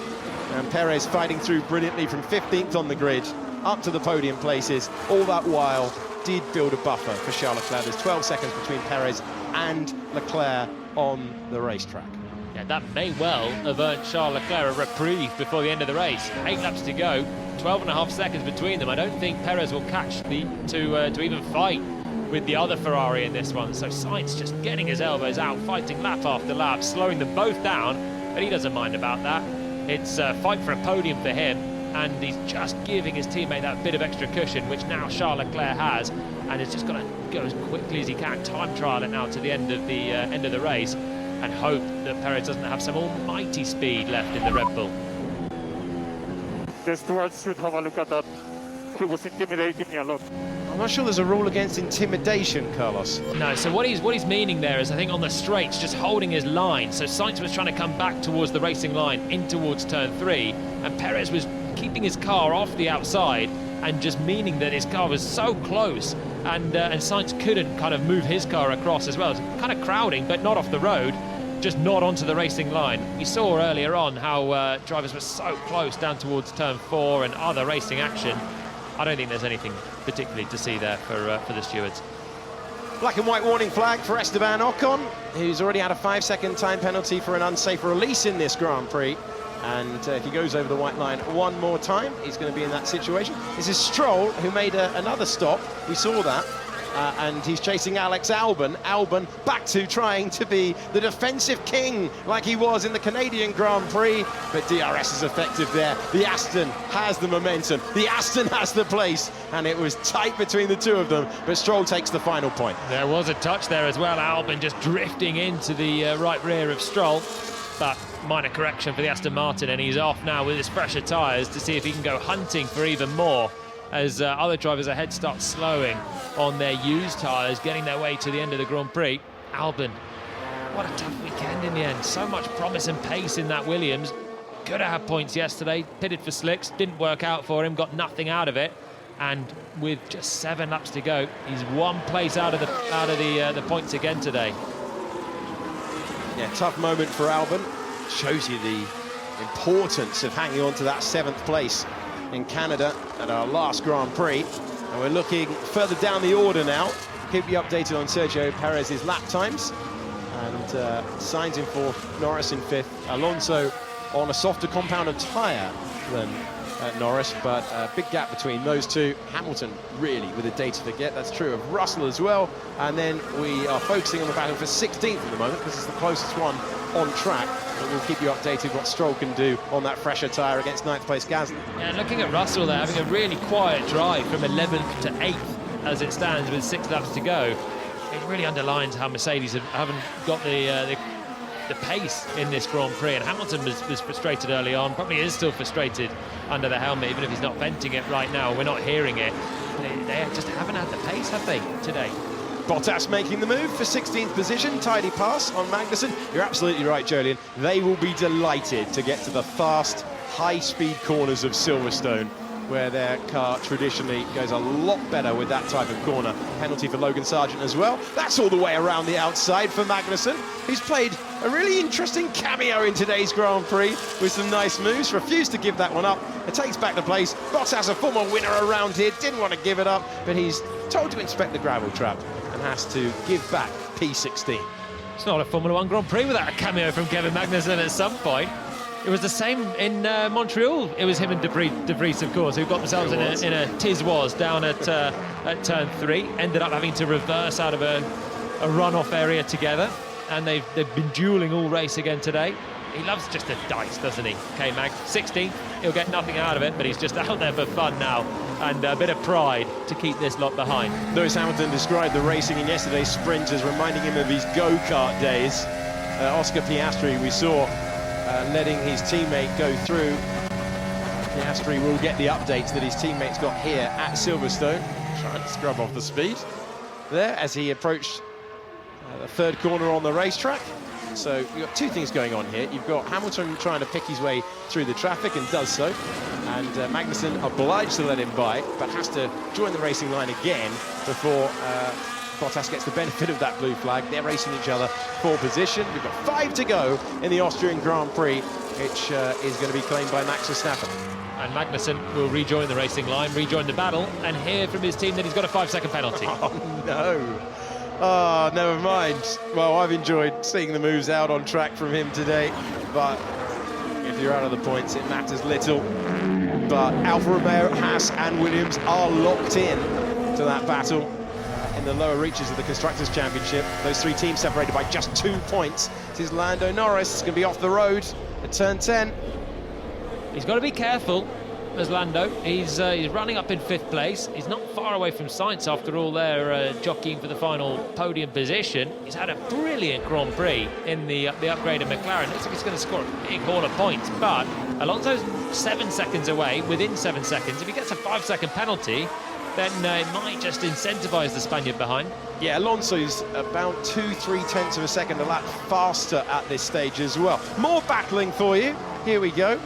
And Perez fighting through brilliantly from 15th on the grid up to the podium places. All that while did build a buffer for Charles Leclerc. There's 12 seconds between Perez and Leclerc on the racetrack. Yeah, that may well have earned Charles Leclerc a reprieve before the end of the race. 8 laps to go, 12.5 seconds between them. I don't think Perez will catch to even fight with the other Ferrari in this one. So Sainz just getting his elbows out, fighting lap after lap, slowing them both down, but he doesn't mind about that. It's a fight for a podium for him, and he's just giving his teammate that bit of extra cushion, which now Charles Leclerc has, and he's just got to go as quickly as he can, time trial it now to the end of the race, and hope that Perez doesn't have some almighty speed left in the Red Bull. The stewards should have a look at that. He was intimidating me a lot. I'm not sure there's a rule against intimidation, Carlos. No, so what he's meaning there is, I think, on the straights, just holding his line. So Sainz was trying to come back towards the racing line in towards turn 3, and Perez was keeping his car off the outside, and just meaning that his car was so close, and Sainz couldn't kind of move his car across as well. It was kind of crowding, but not off the road, just not onto the racing line. We saw earlier on how drivers were so close down towards turn 4 and other racing action. I don't think there's anything particularly to see there for the stewards. Black and white warning flag for Esteban Ocon, who's already had a 5-second time penalty for an unsafe release in this Grand Prix. And if he goes over the white line one more time, he's going to be in that situation. This is Stroll, who made another stop. We saw that. and he's chasing Alex Albon. Albon back to trying to be the defensive king like he was in the Canadian Grand Prix, but DRS is effective there. The Aston has the momentum, the Aston has the place, and it was tight between the two of them, but Stroll takes the final point. There was a touch there as well. Albon just drifting into the right rear of Stroll, but minor correction for the Aston Martin, and he's off now with his fresher tyres to see if he can go hunting for even more as other drivers ahead start slowing on their used tyres, getting their way to the end of the Grand Prix. Albon, what a tough weekend in the end. So much promise and pace in that Williams. Could have had points yesterday, pitted for slicks, didn't work out for him, got nothing out of it. And with just 7 laps to go, he's 1 place out of the points again today. Yeah, tough moment for Albon. Shows you the importance of hanging on to that 7th place in Canada at our last Grand Prix. And we're looking further down the order now. Keep you updated on Sergio Perez's lap times. And Sainz in 4th, Norris in 5th. Alonso on a softer compounded tyre than Norris, but a big gap between those two. Hamilton really with a day to forget. That's true of Russell as well. And then we are focusing on the battle for 16th at the moment because it's the closest one on track. But we'll keep you updated what Stroll can do on that fresher tyre against 9th place Gasly. Yeah, looking at Russell there, having a really quiet drive from 11th to 8th as it stands with 6 laps to go. It really underlines how Mercedes haven't got the pace in this Grand Prix, and Hamilton was frustrated early on, probably is still frustrated under the helmet, even if he's not venting it right now. We're not hearing it. They just haven't had the pace, have they, today? Bottas making the move for 16th position, tidy pass on Magnussen. You're absolutely right, Jolien. They will be delighted to get to the fast, high-speed corners of Silverstone, where their car traditionally goes a lot better with that type of corner. Penalty for Logan Sargent as well. That's all the way around the outside for Magnussen, who's played a really interesting cameo in today's Grand Prix with some nice moves. Refused to give that one up. It takes back the place. Bottas, a former winner around here, didn't want to give it up, but he's told to inspect the gravel trap and has to give back P16. It's not a Formula 1 Grand Prix without a cameo from Kevin Magnussen at some point. It was the same in Montreal. It was him and De Vries, of course, who got themselves in a tiz-was down at turn 3. Ended up having to reverse out of a runoff area together, and they've been duelling all race again today. He loves just a dice, doesn't he, K-Mag? 16th, he'll get nothing out of it, but he's just out there for fun now, and a bit of pride to keep this lot behind. Lewis Hamilton described the racing in yesterday's sprint as reminding him of his go-kart days. Oscar Piastri, we saw letting his teammate go through. Piastri will get the updates that his teammates got here at Silverstone. Trying to scrub off the speed there as he approached the 3rd corner on the racetrack. So you've got 2 things going on here. You've got Hamilton trying to pick his way through the traffic and does so. And Magnussen obliged to let him by, but has to join the racing line again before Bottas gets the benefit of that blue flag. They're racing each other for position. We've got 5 to go in the Austrian Grand Prix, which is going to be claimed by Max Verstappen. And Magnussen will rejoin the racing line, rejoin the battle, and hear from his team that he's got a 5-second penalty. Oh, no. Oh, never mind. Well, I've enjoyed seeing the moves out on track from him today, but if you're out of the points, it matters little. But Alfa Romeo, Haas and Williams are locked in to that battle in the lower reaches of the Constructors' Championship. Those 3 teams separated by just 2 points. This is Lando Norris, going to be off the road at turn 10. He's got to be careful as Lando. He's running up in 5th place. He's not far away from Sainz after all. They're jockeying for the final podium position. He's had a brilliant Grand Prix in the upgraded McLaren. Looks like he's going to score a big haul of points, but Alonso's 7 seconds away, within 7 seconds. If he gets a 5-second penalty, then it might just incentivise the Spaniard behind. Yeah, Alonso's about 2-3 tenths of a second a lap faster at this stage as well. More battling for you. Here we go.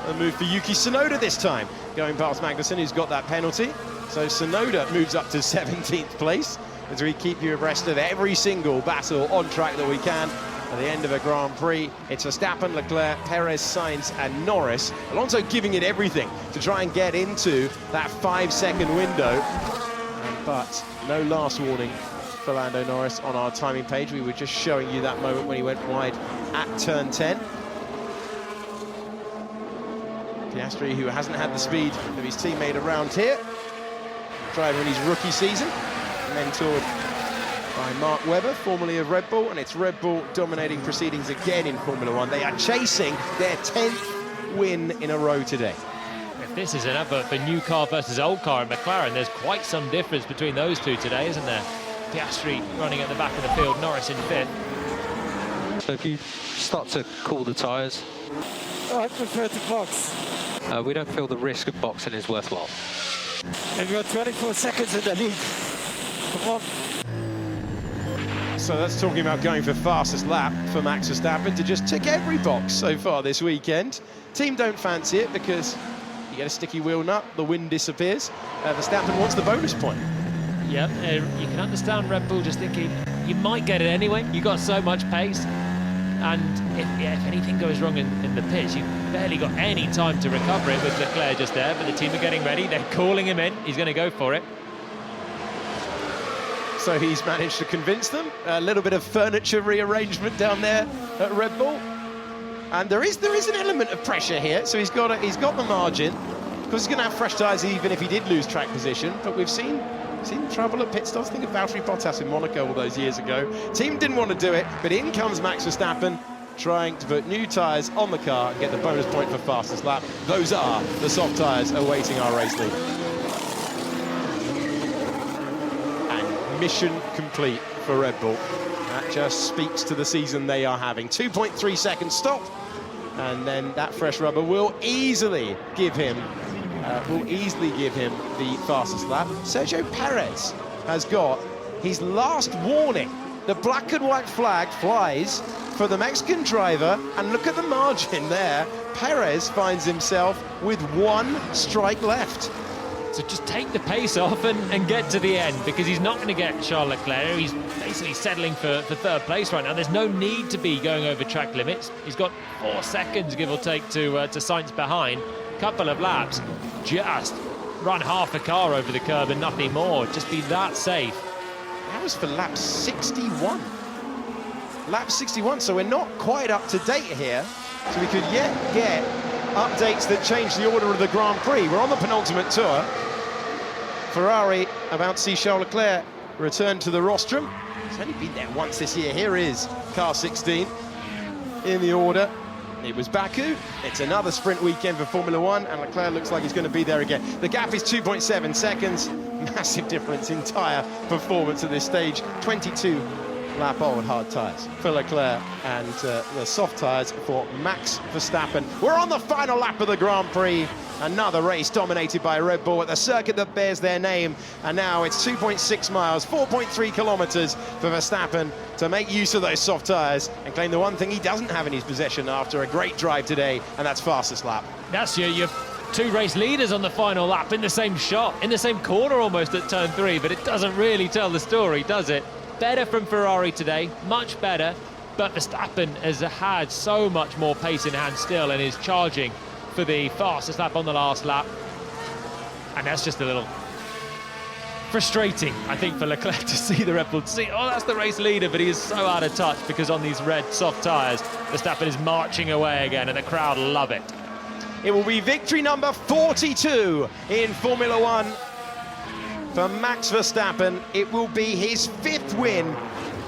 A move for Yuki Tsunoda this time, going past Magnussen, who's got that penalty. So Tsunoda moves up to 17th place as we keep you abreast of every single battle on track that we can. At the end of a Grand Prix, it's Verstappen, Leclerc, Perez, Sainz and Norris. Alonso giving it everything to try and get into that 5-second window. But no last warning for Lando Norris on our timing page. We were just showing you that moment when he went wide at turn 10. Piastri, who hasn't had the speed of his teammate around here, driver in his rookie season, mentored by Mark Webber, formerly of Red Bull, and it's Red Bull dominating proceedings again in Formula One. They are chasing their 10th win in a row today. If this is an advert for new car versus old car in McLaren, there's quite some difference between those two today, isn't there? Piastri running at the back of the field, Norris in 5th. So if you start to cool the tyres... I prefer to box. we don't feel the risk of boxing is worthwhile. And we've got 24 seconds in the lead. Come on. So that's talking about going for fastest lap for Max Verstappen to just tick every box so far this weekend. Team don't fancy it because you get a sticky wheel nut, the win disappears. Verstappen wants the bonus point. Yeah, you can understand Red Bull just thinking you might get it anyway. You've got so much pace, and if anything goes wrong in the pits, you've barely got any time to recover it with Leclerc just there. But the team are getting ready. They're calling him in. He's going to go for it. So he's managed to convince them. A little bit of furniture rearrangement down there at Red Bull, and there is an element of pressure here. So he's got the margin because he's going to have fresh tyres even if he did lose track position. But we've seen trouble at pit stops. Think of Valtteri Bottas in Monaco all those years ago. Team didn't want to do it, but in comes Max Verstappen, trying to put new tyres on the car and get the bonus point for fastest lap. Those are the soft tyres awaiting our race lead. Mission complete for Red Bull. That just speaks to the season they are having. 2.3 seconds stop, and then that fresh rubber will easily give him the fastest lap. Sergio Perez has got his last warning. The black and white flag flies for the Mexican driver, and look at the margin there. Perez finds himself with one strike left. So just take the pace off and get to the end, because he's not going to get Charles Leclerc. He's basically settling for third place right now. There's no need to be going over track limits. He's got 4 seconds, give or take, to Sainz behind. Couple of laps, just run half a car over the curb and nothing more. Just be that safe. That was for lap 61. Lap 61, so we're not quite up to date here. So we could yet get updates that change the order of the Grand Prix. We're on the penultimate tour. Ferrari about to see Charles Leclerc return to the rostrum. He's only been there once this year. Here is car 16 in the order. It was Baku. It's another sprint weekend for Formula One, and Leclerc looks like he's going to be there again. The gap is 2.7 seconds. Massive difference in tyre performance at this stage. 22 lap old hard tyres for Leclerc, and the soft tyres for Max Verstappen. We're on the final lap of the Grand Prix. Another race dominated by Red Bull at the circuit that bears their name, and now it's 2.6 miles, 4.3 kilometres for Verstappen to make use of those soft tyres and claim the one thing he doesn't have in his possession after a great drive today, and that's fastest lap. That's your two race leaders on the final lap in the same shot, in the same corner almost at turn 3, but it doesn't really tell the story, does it? Better from Ferrari today, much better, but Verstappen has had so much more pace in hand still and is charging for the fastest lap on the last lap. And that's just a little frustrating, I think, for Leclerc to see the Red Bull, to see, oh, that's the race leader, but he is so out of touch because on these red soft tyres, Verstappen is marching away again and the crowd love it. It will be victory number 42 in Formula One for Max Verstappen. It will be his 5th win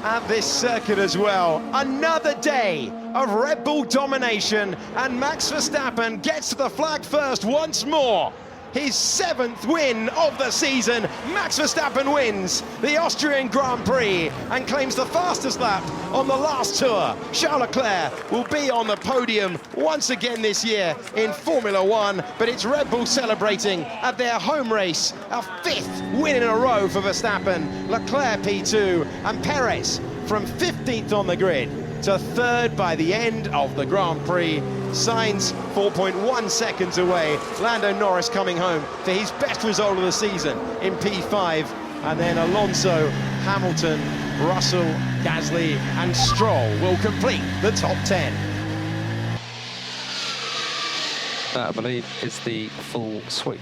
at this circuit as well. Another day of Red Bull domination, and Max Verstappen gets to the flag first once more. His 7th win of the season. Max Verstappen wins the Austrian Grand Prix and claims the fastest lap on the last tour. Charles Leclerc will be on the podium once again this year in Formula One, but it's Red Bull celebrating at their home race, a 5th win in a row for Verstappen. Leclerc P2 and Perez from 15th on the grid to 3rd by the end of the Grand Prix. Sainz 4.1 seconds away. Lando Norris coming home for his best result of the season in P5. And then Alonso, Hamilton, Russell, Gasly and Stroll will complete the top 10. That, I believe, is the full sweep.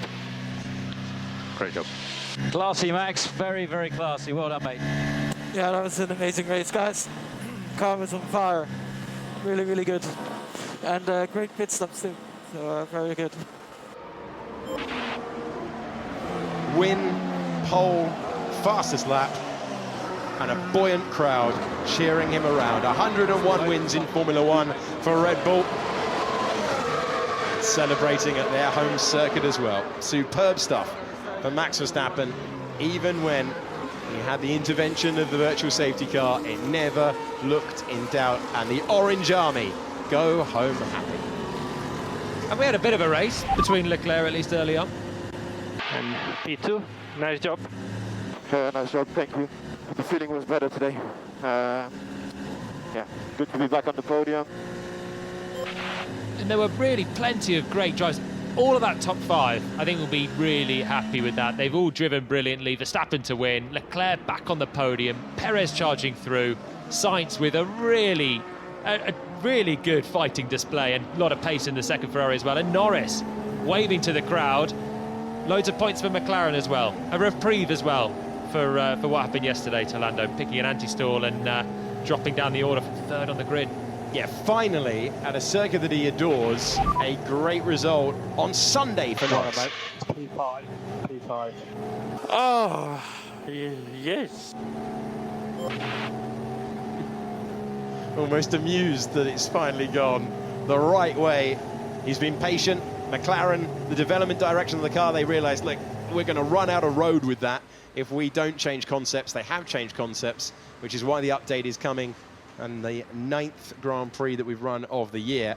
Great job. Classy, Max. Very, very classy. Well done, mate. Yeah, that was an amazing race, guys. Car was on fire. Really, really good. And great pit stops too. So very good. Win, pole, fastest lap, and a buoyant crowd cheering him around. 101 wins in Formula One for Red Bull. Celebrating at their home circuit as well. Superb stuff for Max Verstappen. Even when he had the intervention of the virtual safety car, it never looked in doubt. And the Orange Army go home happy. And we had a bit of a race between Leclerc, at least early on. And P2, nice job. Nice job, thank you. The feeling was better today. Yeah, good to be back on the podium. And there were really plenty of great drives. All of that top 5, I think we'll be really happy with that. They've all driven brilliantly. Verstappen to win, Leclerc back on the podium, Perez charging through, Sainz with a really good fighting display and a lot of pace in the second Ferrari as well. And Norris waving to the crowd. Loads of points for McLaren as well. A reprieve as well for what happened yesterday to Lando, picking an anti-stall and dropping down the order from 3rd on the grid. Yeah, finally, at a circuit that he adores, a great result on Sunday for Norris. P5. Oh, yes. Almost amused that it's finally gone the right way. He's been patient. McLaren, the development direction of the car, they realised, look, we're going to run out of road with that if we don't change concepts. They have changed concepts, which is why the update is coming, and the 9th Grand Prix that we've run of the year.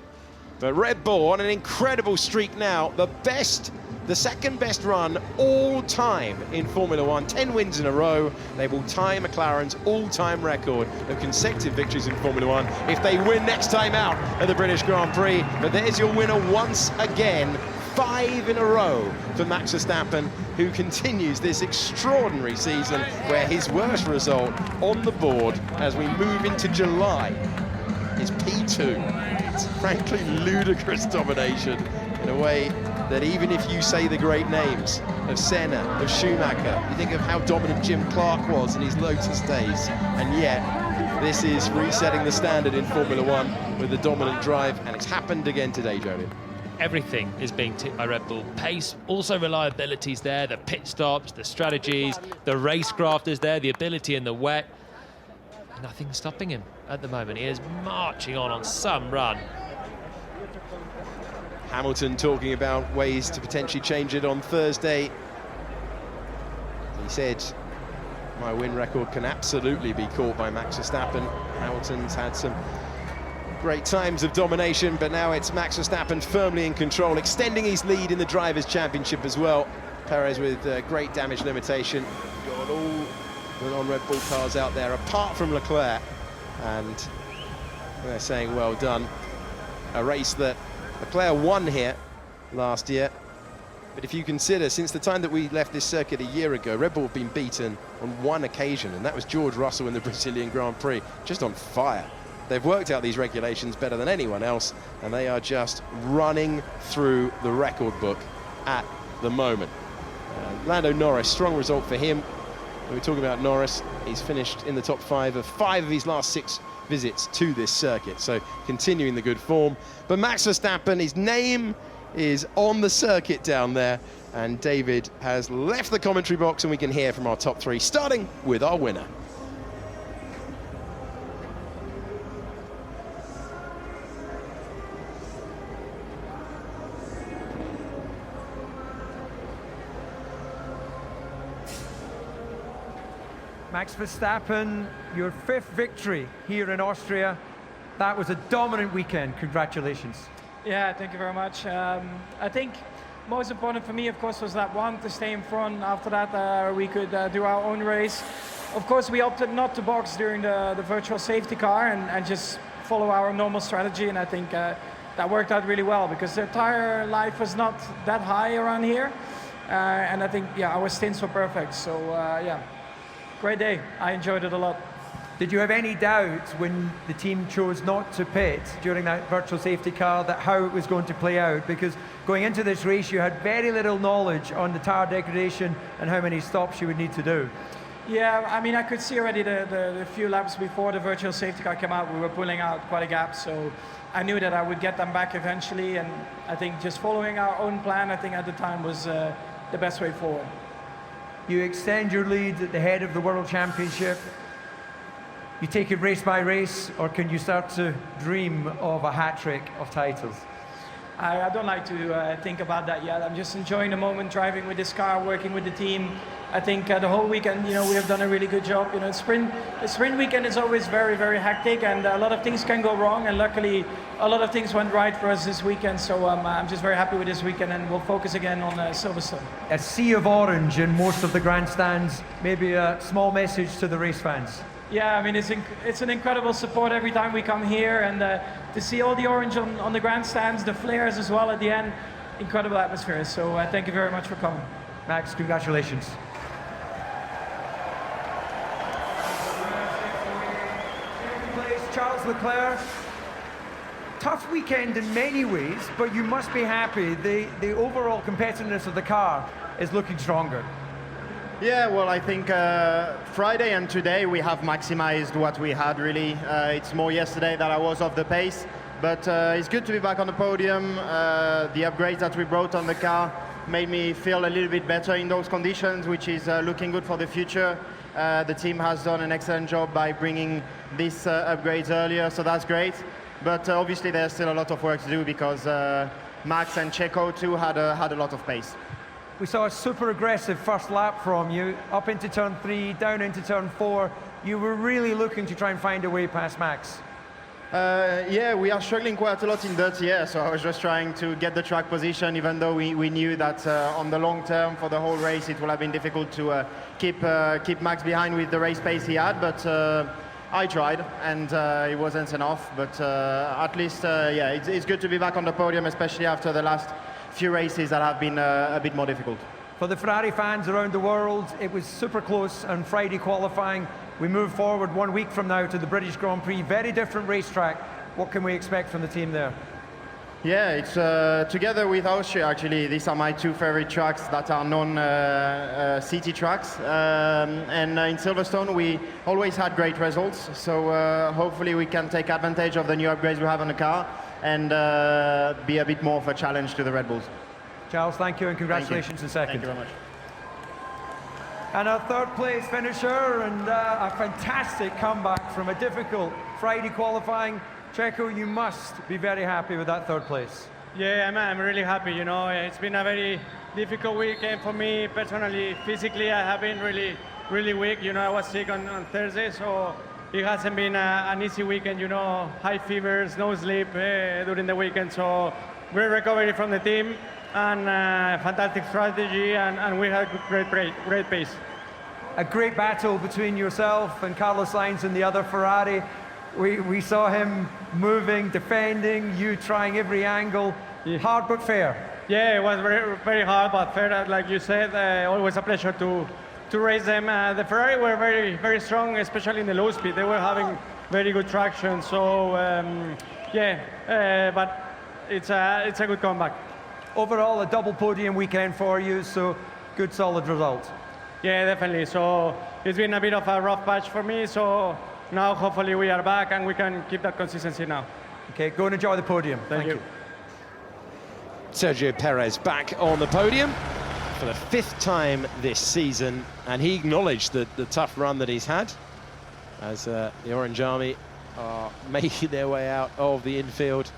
But Red Bull on an incredible streak now, the second best run all time in Formula One, 10 wins in a row. They will tie McLaren's all-time record of consecutive victories in Formula One if they win next time out at the British Grand Prix. But there's your winner once again, 5 in a row for Max Verstappen, who continues this extraordinary season where his worst result on the board as we move into July is P2. It's frankly ludicrous domination in a way that even if you say the great names of Senna, of Schumacher, you think of how dominant Jim Clark was in his Lotus days, and yet this is resetting the standard in Formula One with a dominant drive, and it's happened again today, Jody. Everything is being tipped by Red Bull. Pace, also reliability's there, the pit stops, the strategies, the racecraft is there, the ability in the wet. Nothing's stopping him at the moment. He is marching on some run. Hamilton talking about ways to potentially change it on Thursday. He said, my win record can absolutely be caught by Max Verstappen. Hamilton's had some great times of domination, but now it's Max Verstappen firmly in control, extending his lead in the Drivers' Championship as well. Perez with great damage limitation. Got all the non-Red Bull cars out there, apart from Leclerc, and they're saying well done. A race that Leclerc won here last year, but if you consider, since the time that we left this circuit a year ago, Red Bull have been beaten on one occasion, and that was George Russell in the Brazilian Grand Prix, just on fire. They've worked out these regulations better than anyone else, and they are just running through the record book at the moment. Lando Norris, strong result for him. When we're talking about Norris, he's finished in the top 5 of his last 6 visits to this circuit, so continuing the good form. But Max Verstappen, his name is on the circuit down there, and David has left the commentary box, and we can hear from our top 3, starting with our winner. Max Verstappen, your 5th victory here in Austria. That was a dominant weekend. Congratulations. Yeah, thank you very much. I think most important for me, of course, was that one, to stay in front. After that, we could do our own race. Of course, we opted not to box during the virtual safety car and just follow our normal strategy. And I think that worked out really well because the tire life was not that high around here. And I think, yeah, our stints were perfect. So, yeah. Great day. I enjoyed it a lot. Did you have any doubt when the team chose not to pit during that virtual safety car that how it was going to play out? Because going into this race, you had very little knowledge on the tire degradation and how many stops you would need to do. Yeah, I mean, I could see already the few laps before the virtual safety car came out, we were pulling out quite a gap. So I knew that I would get them back eventually. And I think just following our own plan, I think at the time was the best way forward. You extend your lead at the head of the World Championship. You take it race by race, or can you start to dream of a hat-trick of titles? I don't like to think about that yet. I'm just enjoying the moment, driving with this car, working with the team. I think the whole weekend, we have done a really good job. The sprint weekend is always very, very hectic, and a lot of things can go wrong. And luckily, a lot of things went right for us this weekend. So I'm just very happy with this weekend, and we'll focus again on Silverstone. A sea of orange in most of the grandstands. Maybe a small message to the race fans. Yeah, I mean, it's an incredible support every time we come here, and to see all the orange on the grandstands, the flares as well at the end, incredible atmosphere. So thank you very much for coming. Max, congratulations. Charles Leclerc, tough weekend in many ways, but you must be happy. The overall competitiveness of the car is looking stronger. Yeah, well, I think Friday and today we have maximized what we had, really. It's more yesterday that I was off the pace, but it's good to be back on the podium. The upgrades that we brought on the car made me feel a little bit better in those conditions, which is looking good for the future. The team has done an excellent job by bringing these upgrades earlier, so that's great. But obviously there's still a lot of work to do because Max and Checo too had a lot of pace. We saw a super aggressive first lap from you, up into turn 3, down into turn 4. You were really looking to try and find a way past Max. Yeah, we are struggling quite a lot in dirty air, so I was just trying to get the track position, even though we knew that on the long term, for the whole race, it will have been difficult to keep Max behind with the race pace he had, but I tried, and it wasn't enough, but at least, yeah, it's good to be back on the podium, especially after the last few races that have been a bit more difficult. For the Ferrari fans around the world, it was super close on Friday qualifying. We move forward 1 week from now to the British Grand Prix, very different racetrack. What can we expect from the team there? Yeah, it's together with Austria, actually. These are my two favorite tracks that are non-city tracks. And in Silverstone, we always had great results. So hopefully we can take advantage of the new upgrades we have on the car and be a bit more of a challenge to the Red Bulls. Charles, thank you, and congratulations in second. Thank you very much. And our third place finisher, and a fantastic comeback from a difficult Friday qualifying. Checo, you must be very happy with that third place. Yeah, I'm really happy. It's been a very difficult weekend for me personally. Physically, I have been really weak. I was sick on Thursday, so it hasn't been an easy weekend. High fevers, no sleep during the weekend. So great recovery from the team and fantastic strategy, and we had great pace. A great battle between yourself and Carlos Sainz and the other Ferrari. We saw him moving, defending, you trying every angle. Yeah. Hard but fair. Yeah, it was very hard but fair. Like you said, always a pleasure to race them. The Ferrari were very strong, especially in the low speed. They were having very good traction. So but it's a good comeback. Overall, a double podium weekend for you. So good, solid result. Yeah, definitely. So it's been a bit of a rough patch for me. So now, hopefully, we are back and we can keep that consistency now. Okay, go and enjoy the podium. Thank you. Sergio Perez back on the podium for the 5th time this season, and he acknowledged the tough run that he's had as the Orange Army are making their way out of the infield,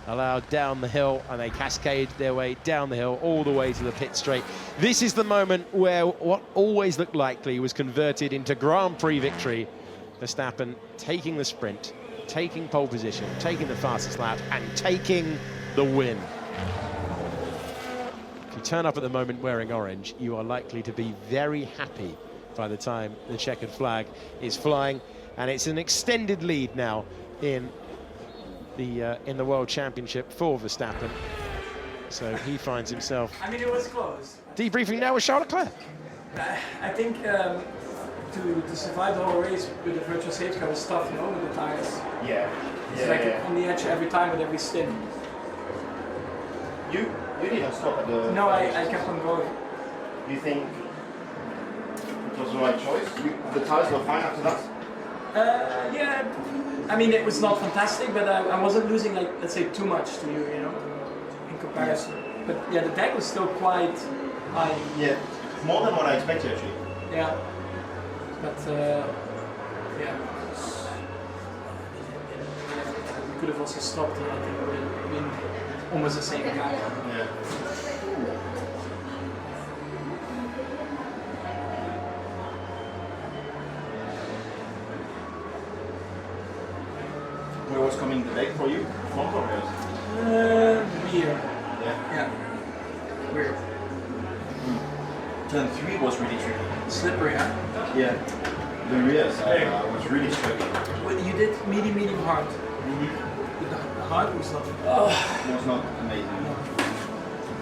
allowed down the hill, and they cascade their way down the hill all the way to the pit straight. This is the moment where what always looked likely was converted into Grand Prix victory. Verstappen taking the sprint, taking pole position, taking the fastest lap, and taking the win. If you turn up at the moment wearing orange, you are likely to be very happy by the time the checkered flag is flying, and it's an extended lead now in the World Championship for Verstappen. So he finds himself. I mean, it was close. Debriefing now with Charles Leclerc. I think. To survive the whole race with the virtual safety car was tough, with the tires. Yeah. It's on the edge every time with every stint. You didn't stop at the... No, I kept on going. You think it was the right choice? The tires were fine after that? Yeah. I mean, it was not fantastic, but I wasn't losing, let's say, too much to you, in comparison. Yeah. But yeah, the deck was still quite high. Yeah. more than what I expected actually. Yeah, but yeah, we could have also stopped it. I think it would have been almost the same gap. Yeah. Where was coming the leg for you? Front or rear? Rear. Yeah. Yeah. Weird. Turn 3 was really tricky. Slippery, huh? Yeah. The rears was really struggling. Well, you did medium, hard. The hard was not. It was not amazing.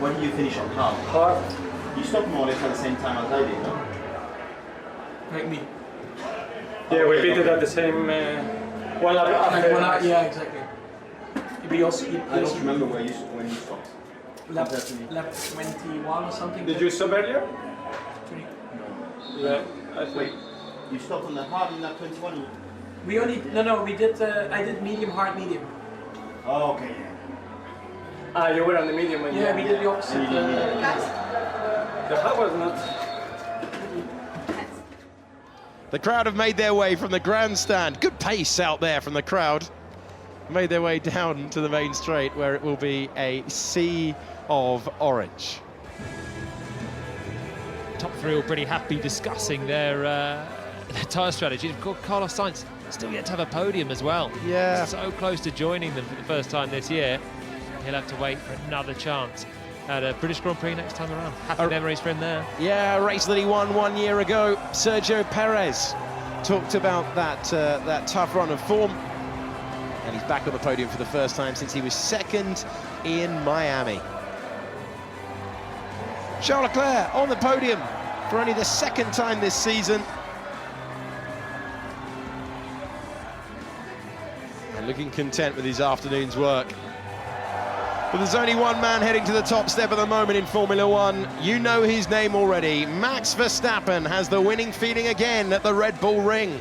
When did you finish on hard? Hard. You stopped more or less at the same time as I did, no? Like me. Yeah, we beat it at the same. One lap after. Like yeah, exactly. We also. I don't remember when you stopped. Lap 21 or something. Did you stop earlier? 20. Yeah, I think. Wait, you stopped on the hard in lap 21? We only we did. I did medium, hard, medium. Oh, okay, yeah. Ah, you were on the medium when Yeah, we did the opposite. The hard was not. The crowd have made their way from the grandstand. Good pace out there from the crowd. Made their way down to the main straight where it will be a sea of orange. Top three all pretty happy discussing their tyre strategy. Of course, Carlos Sainz still yet to have a podium as well. Yeah. So close to joining them for the first time this year. He'll have to wait for another chance at a British Grand Prix next time around. Happy memories for him there. Yeah, a race that he won 1 year ago. Sergio Perez talked about that tough run of form. And he's back on the podium for the first time since he was second in Miami. Charles Leclerc on the podium for only the second time this season. And looking content with his afternoon's work. But there's only one man heading to the top step at the moment in Formula One. You know his name already. Max Verstappen has the winning feeling again at the Red Bull Ring.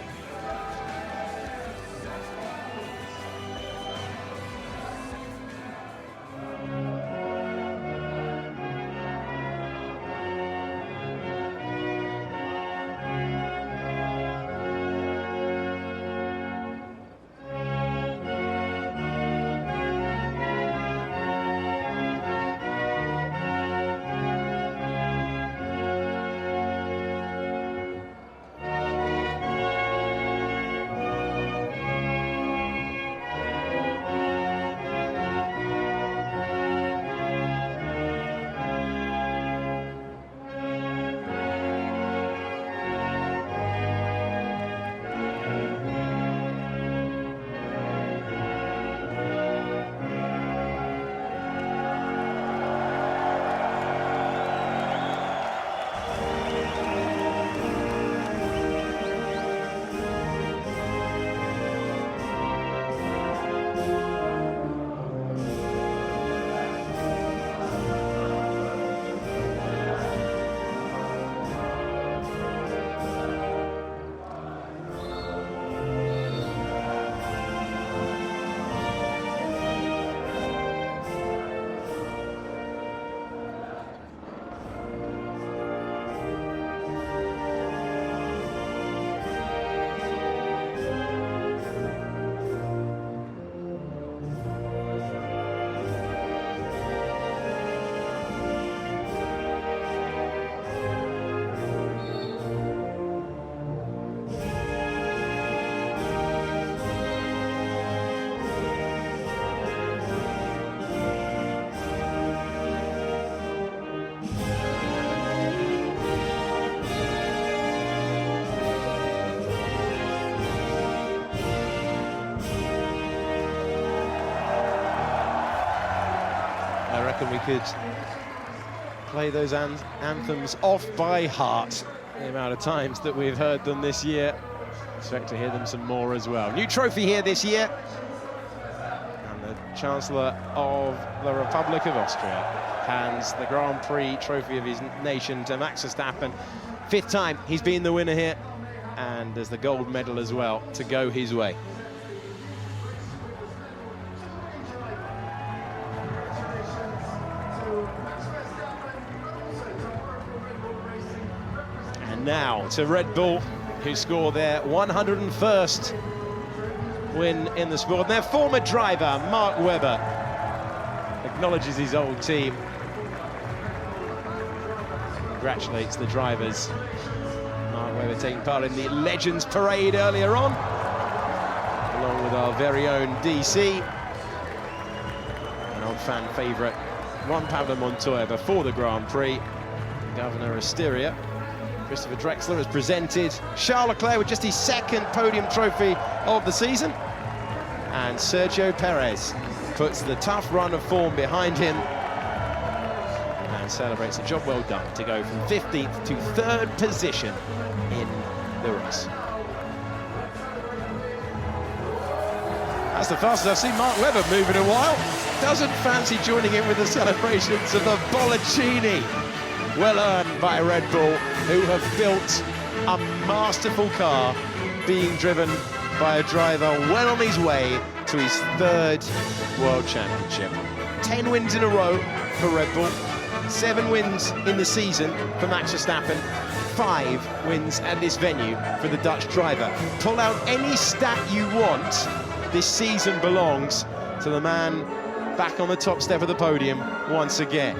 I reckon we could play those anthems off by heart, the amount of times that we've heard them this year. Expect to hear them some more as well. New trophy here this year. And the Chancellor of the Republic of Austria hands the Grand Prix trophy of his nation to Max Verstappen. 5th time he's been the winner here. And there's the gold medal as well to go his way. now to Red Bull, who score their 101st win in the sport. And their former driver, Mark Webber, acknowledges his old team. Congratulates the drivers. Mark Webber taking part in the Legends Parade earlier on, along with our very own DC. An old fan favourite, Juan Pablo Montoya, before the Grand Prix. Governor Asteria. Christopher Drexler has presented Charles Leclerc with just his second podium trophy of the season. And Sergio Perez puts the tough run of form behind him and celebrates a job well done to go from 15th to 3rd position in the race. That's the fastest I've seen Mark Webber move in a while. Doesn't fancy joining in with the celebrations of the Bollicini. Well earned by Red Bull, who have built a masterful car being driven by a driver well on his way to his 3rd World Championship. 10 wins in a row for Red Bull, 7 wins in the season for Max Verstappen, 5 wins at this venue for the Dutch driver. Pull out any stat you want, this season belongs to the man back on the top step of the podium once again.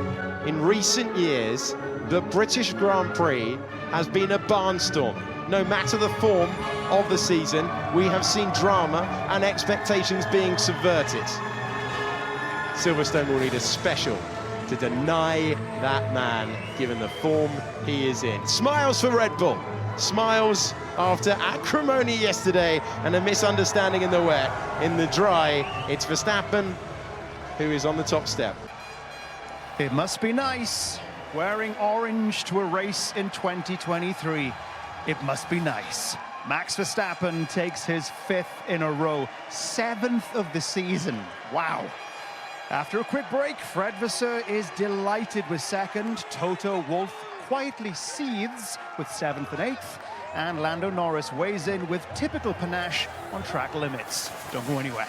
In recent years, the British Grand Prix has been a barnstorm. No matter the form of the season, we have seen drama and expectations being subverted. Silverstone will need a special to deny that man, given the form he is in. Smiles for Red Bull. Smiles after acrimony yesterday and a misunderstanding in the wet. In the dry, it's Verstappen who is on the top step. It must be nice wearing orange to a race in 2023. It must be nice. Max Verstappen takes his 5th in a row, 7th of the season. Wow. After a quick break, Fred Vasseur is delighted with 2nd. Toto Wolff quietly seethes with 7th and 8th. And Lando Norris weighs in with typical panache on track limits. Don't go anywhere.